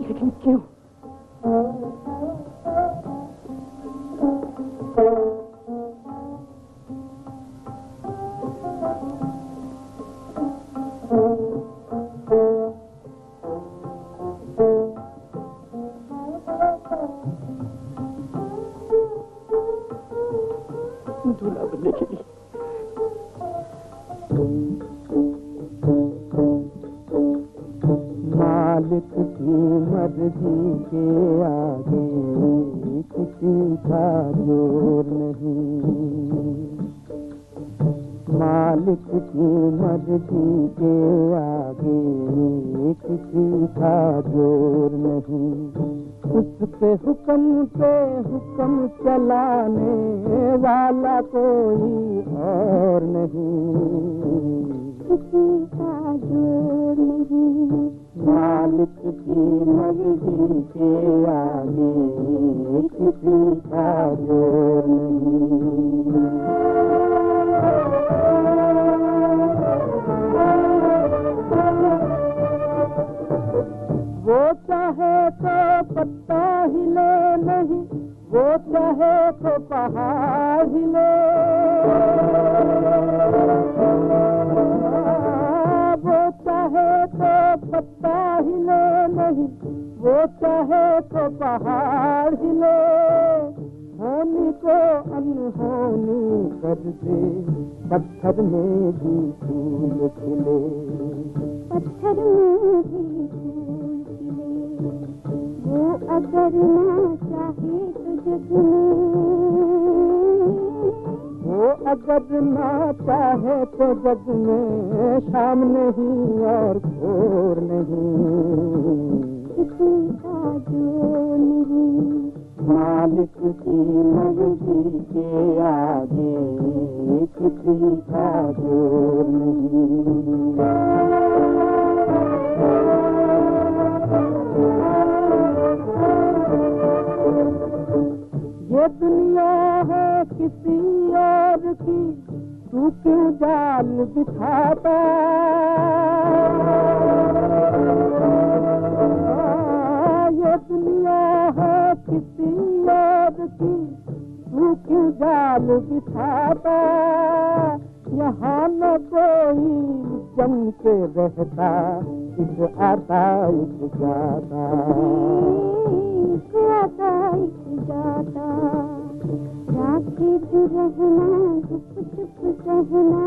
लेकिन क्यों? दूल्हा बनने के लिए मालिक की मर्जी के आगे किसी का जोर नहीं। मालिक की मर्जी के आगे किसी का जोर नहीं। उसके हुक्म पे हुक्म चलाने वाला कोई और नहीं। किसी का जोर नहीं। मालिक की मर्जी के आगे किसी का जोर नहीं। वो चाहे तो पत्ता हिले नहीं, वो चाहे तो पहाड़ हिले। वो चाहे तो पत्ता हिले नहीं, वो चाहे तो पहाड़ हिले। होनी को अनहोनी कर दे, पत्थर में भी फूल खिले। पत्थर में भी फूल खिले। वो अगर ना चाहे तो जग में, वो अगर ना चाहे तो जग में शाम नहीं और भोर नहीं। किसी का जोर नहीं। मालिक की मर्जी के आगे किसी का जोर नहीं। ये दुनिया है किसी और की, तू क्यों जाल बिछाता। ये दुनिया है किसी और की, तू क्यों जाल बिछाता। यहाँ न कोई जम के रहता, एक आता एक जाता। आता एक जाता। राखी जो रहना चुप चुप सहना।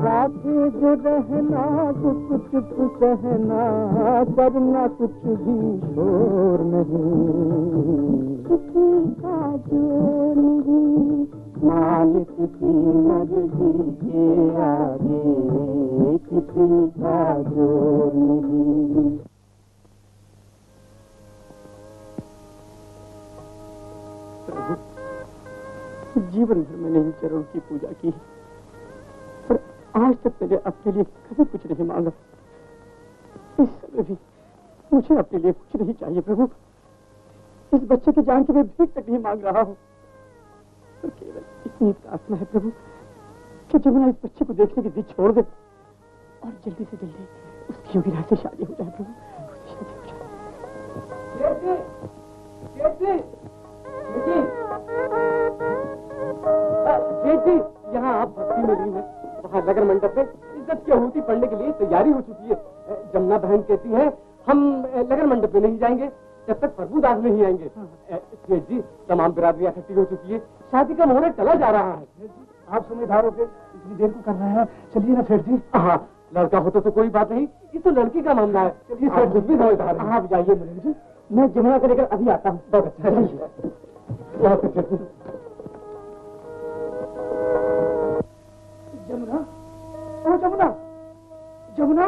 राखी जो रहना चुप चुप सहना, करना कुछ भी शोर नहीं। किसी का जोर नहीं। मालिक की मर्जी के आगे किसी का जोर नहीं। जीवन भर मैंने इन चरणों की पूजा की, पर आज तक मैंने अपने लिए कभी कुछ नहीं मांगा। इस समय भी मुझे अपने लिए कुछ नहीं चाहिए प्रभु। इस बच्चे की जान की मैं भीख तक नहीं मांग रहा हूँ, पर केवल इतनी प्रार्थना है प्रभु कि जमुना इस बच्चे को देखने की जिद छोड़ दे और जल्दी से जल्दी उसकी योगी राज से शादी हो जाए प्रभु। उसकी शादी हो जाए। जी, यहाँ आप भक्ति में लीन है। वहाँ लगन मंडप में इज्जत की आहुति पढ़ने के लिए तैयारी हो चुकी है। जमुना बहन कहती है हम लगन मंडप में नहीं जाएंगे जब तक प्रभुदास नहीं आएंगे। सेठ जी, तमाम बिरादरी इकट्ठी हो चुकी है, शादी का मुहूर्त चला जा रहा है। आप समझदार होकर इतनी देर को कर रहे हैं, चलिए ना सेठ जी। हाँ, लड़का होता तो कोई बात नहीं, ये तो लड़की का मामला है। चलिए सेठ जी भी समझदार है। आप जाइए मुरली जी, मैं जमुना को लेकर अभी आता हूँ। बहुत अच्छा है। जमुना, ओ जमुना, जमुना,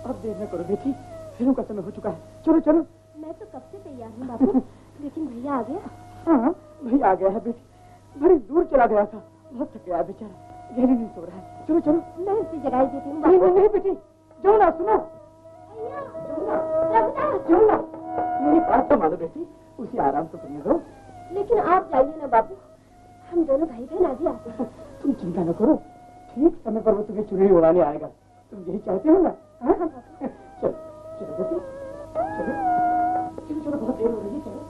अब देर न करो बेटी, फिल्म का समय हो चुका है। चलो चलो। मैं तो कब से तैयार हूँ बापू, लेकिन भैया आ गया। हाँ, भैया आ गया है बेटी, बड़ी दूर चला गया था, बहुत थक गया बेचारा, गहरी नींद सो रहा है। चलो चलो। मैं उसकी जगाई देती हूँ। नहीं नहीं बेटी, जमुना सुनो। जमुना, मेरी बात तो मानो बेटी, उसी आराम तो करने दो। लेकिन आप जाइए ना बापू, हम दोनों भाई बहन आगे आते हैं। तुम चिंता न करो, ठीक समय पर वो तुम्हें चुनरी उड़ाने आएगा। तुम यही चाहते हो ना? चलो चलो बेटी, चलो चलो चलो, बहुत देर हो रही है, चलो।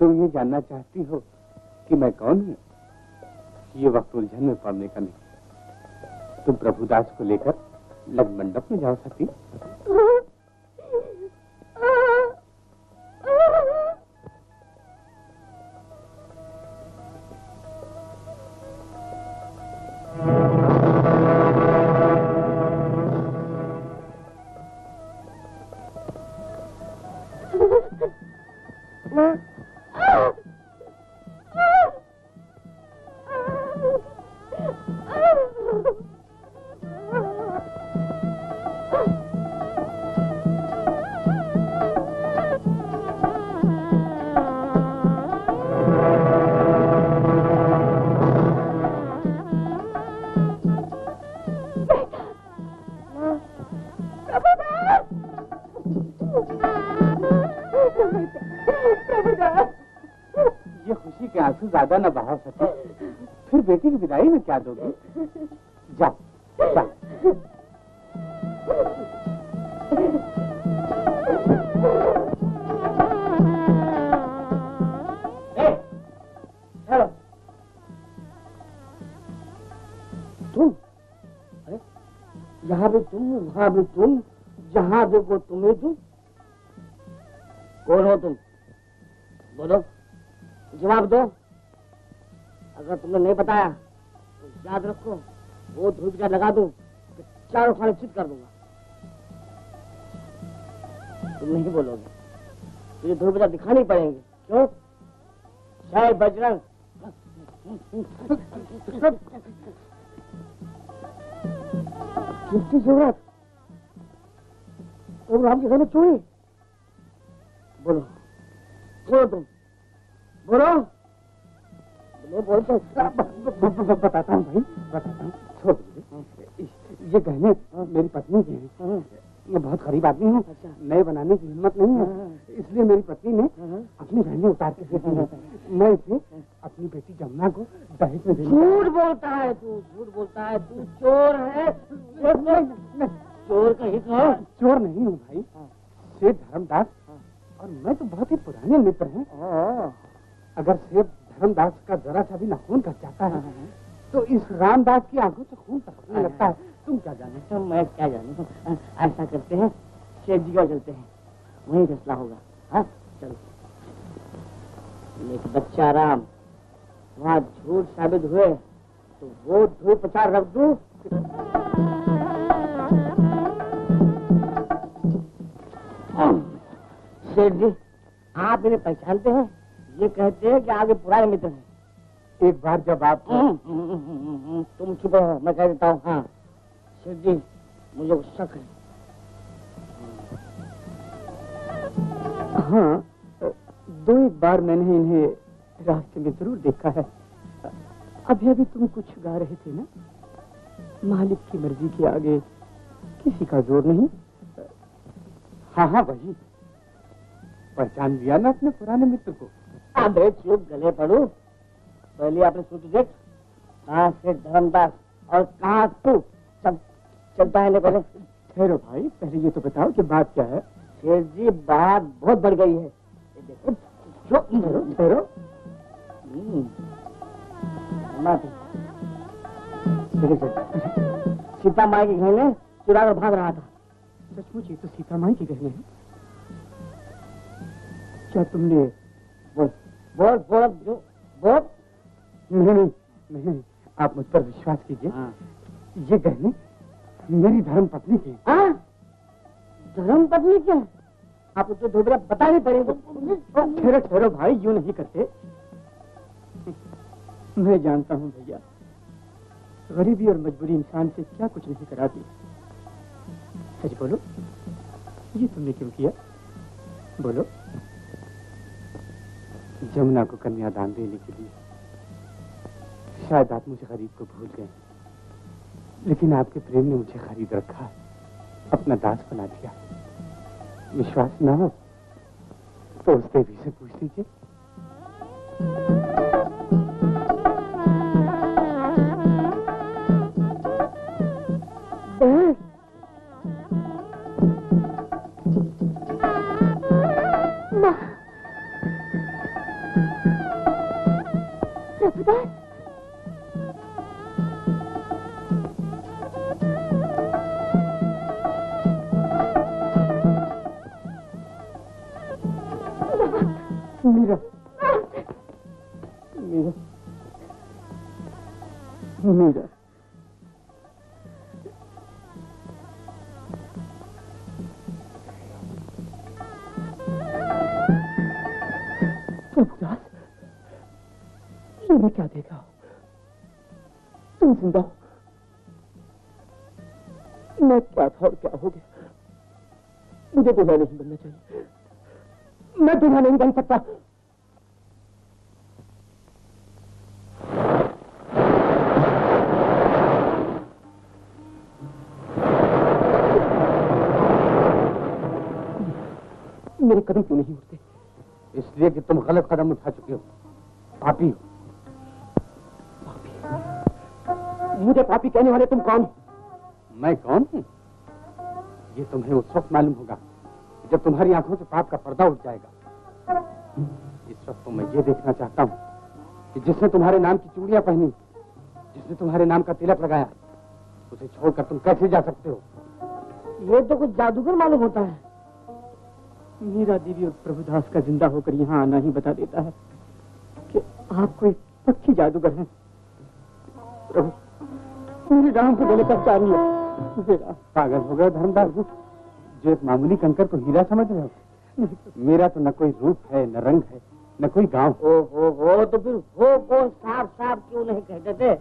तुम ये जानना चाहती हो कि मैं कौन हूँ? ये वक्त उलझन में पड़ने का नहीं। तुम प्रभुदास को लेकर लग्न मंडप में जाओ सती। ज्यादा न बहा सके, फिर बेटी की विदाई में क्या दोगी? जा जा। तुम, अरे यहाँ भी तुम, वहाँ भी तुम, जहाँ देखो तुम्हें तुम। कौन हो तुम? बोलो, जवाब दो। अगर तुमने नहीं बताया तो याद रखो, वो धूप का लगा दूं तो चारों खाने चित कर दूंगा। तुम नहीं बोलोगे तो ये धूप दिखानी पड़ेंगे। क्यों? जय बजरंग। किसकी जरूरत? तुम राम के घर में चोरी? बोलो, बोलो तुम, बोलो। बताता हूँ भाई, बताता हूँ। छोड़ दीजिए, ये गहने मेरी पत्नी के हैं। मैं बहुत गरीब आदमी हूँ, नए बनाने की हिम्मत नहीं है, इसलिए मेरी पत्नी ने अपने गहने उतार के दे दिए। मैं इसे अपनी बेटी जमुना को दहेज में दे दूंगा। झूठ बोलता है तू, झूठ बोलता है तू, चोर है। चोर कहीं तो? चोर नहीं हूँ भाई, सेठ धर्मदास और मैं तो बहुत ही पुराने मित्र हैं। अगर सेठ धर्मदास का जरा सा भी नाखून कट जाता है तो इस रामदास की आंखों से खून टपकने लगता है। तुम क्या जाने? तो मैं क्या जानू? ऐसा करते हैं, सेठ जी को चलते हैं, वही फैसला होगा। हाँ चलो। एक बच्चा राम वहाँ झूठ साबित हुए तो वो धूप प्रचार रख दूं। सेठ जी, आप इन्हें पहचानते हैं? ये कहते हैं कि आगे पुराने मित्र हैं। एक बार जब आप तुम चुप रहो, मैं कह देता हूँ। हाँ सेठ जी, मुझे शक है। हाँ, दो एक बार मैंने इन्हें रास्ते में जरूर देखा है। अभी तुम कुछ गा रहे थे ना, मालिक की मर्जी के आगे किसी का जोर नहीं। हाँ हाँ वही, पहचान लिया ना अपने पुराने मित्र को। अबे चुप, गले पड़ू। पहले आपने सोच देख, कहाँ से धर्मदास और कहाँ तू? सब चलता है। पहले ठहरो भाई, पहले ये तो बताओ कि बात क्या है। शेर जी, बात बहुत बढ़ गई है। देखो, ठहरो। सीता माई के गहने चुरा कर भाग रहा था। सचमुच ये तो सीता माई के गहने हैं? क्या तुमने? बोल बोल बोल बोल। नहीं, आप मुझ पर विश्वास कीजिए। ये गहने मेरी धर्म पत्नी के। धर्म पत्नी के? आप उसे धोबरा बताने पड़ेंगे। ठहरो भाई, यूं नहीं करते। मैं जानता हूँ भैया, गरीबी और मजबूरी इंसान से क्या कुछ नहीं कराती। सच बोलो, ये तुमने क्यों किया? बोलो। जमुना को कन्यादान देने के लिए। शायद आप मुझे गरीब को भूल गए, लेकिन आपके प्रेम ने मुझे खरीद रखा, अपना दास बना दिया। विश्वास ना हो तो उस देवी से पूछ लीजिए। मीरा, मीरा, मीरा, प्रभुदास, ये क्या देखा? तुम जिंदा हो? मैं क्या था और क्या हो गया? मुझे दूल्हा नहीं बनना चाहिए। मैं दूल्हा नहीं बन सकता। मेरे कदम क्यों नहीं उठते? इसलिए कि तुम गलत कदम उठा चुके हो, पापी हो। पापी? मुझे पापी कहने वाले तुम कौन? मैं कौन हूँ ये तुम्हें उस वक्त मालूम होगा जब तुम्हारी आंखों से पाप का पर्दा उठ जाएगा। इस वक्त तो मैं ये देखना चाहता हूँ कि जिसने तुम्हारे नाम की चूड़ियां पहनी, जिसने तुम्हारे नाम का तिलक लगाया, उसे छोड़कर तुम कैसे जा सकते हो? ये तो कुछ जादूगर मालूम होता है। मीरा देवी और प्रभुदास का जिंदा होकर यहाँ आना ही बता देता है कि आप कोई पक्की जादूगर हैं। प्रभु, मेरे राम को गले पर चालिए। पागल हो गए धर्मदास जी, जो एक मामूली कंकर को हीरा समझ रहे हो? मेरा तो न कोई रूप है, न रंग है, न कोई गांव। हो तो फिर हो कौन साफ साफ क्यों नहीं कहते थे?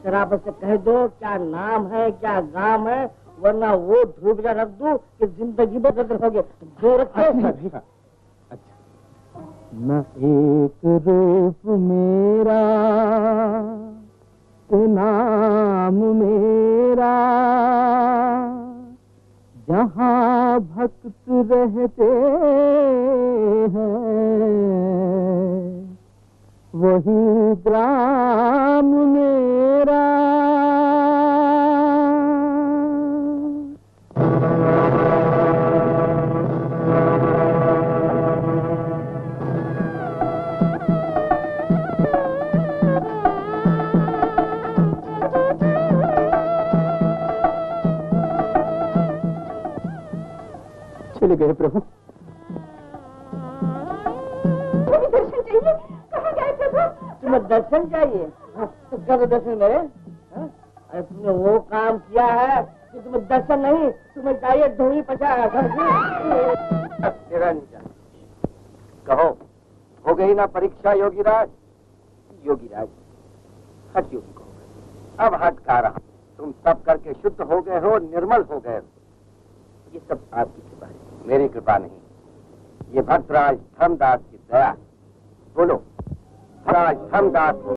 शराबत से कह दो क्या नाम है, क्या गांव है, वरना वो धूपजा रख दो कि जिंदगी भर रखोगे। जो रखे अच्छा। न एक रूप मेरा, नाम मेरा, जहाँ भक्त रहते हैं वही ग्राम मेरा। चले गए प्रभु। दर्शन चाहिए। कहाँ गए प्रभु? तुम्हें दर्शन चाहिए? तो कब दर्शन मेरे? अरे तुमने वो काम किया है कि तुम्हें दर्शन नहीं, तुम्हें चाहिए धोनी पचा। निरंजन, कहो, हो गई ना परीक्षा योगीराज? योगीराज, हट योगी को, अब हट का रहा। तुम सब करके शुद्ध हो गए हो, निर्मल हो गए हो। ये सब आपकी कृपा है, मेरी कृपा नहीं। ये भक्तराज धर्मदास की दया। बोलो, भक्तराज धर्मदास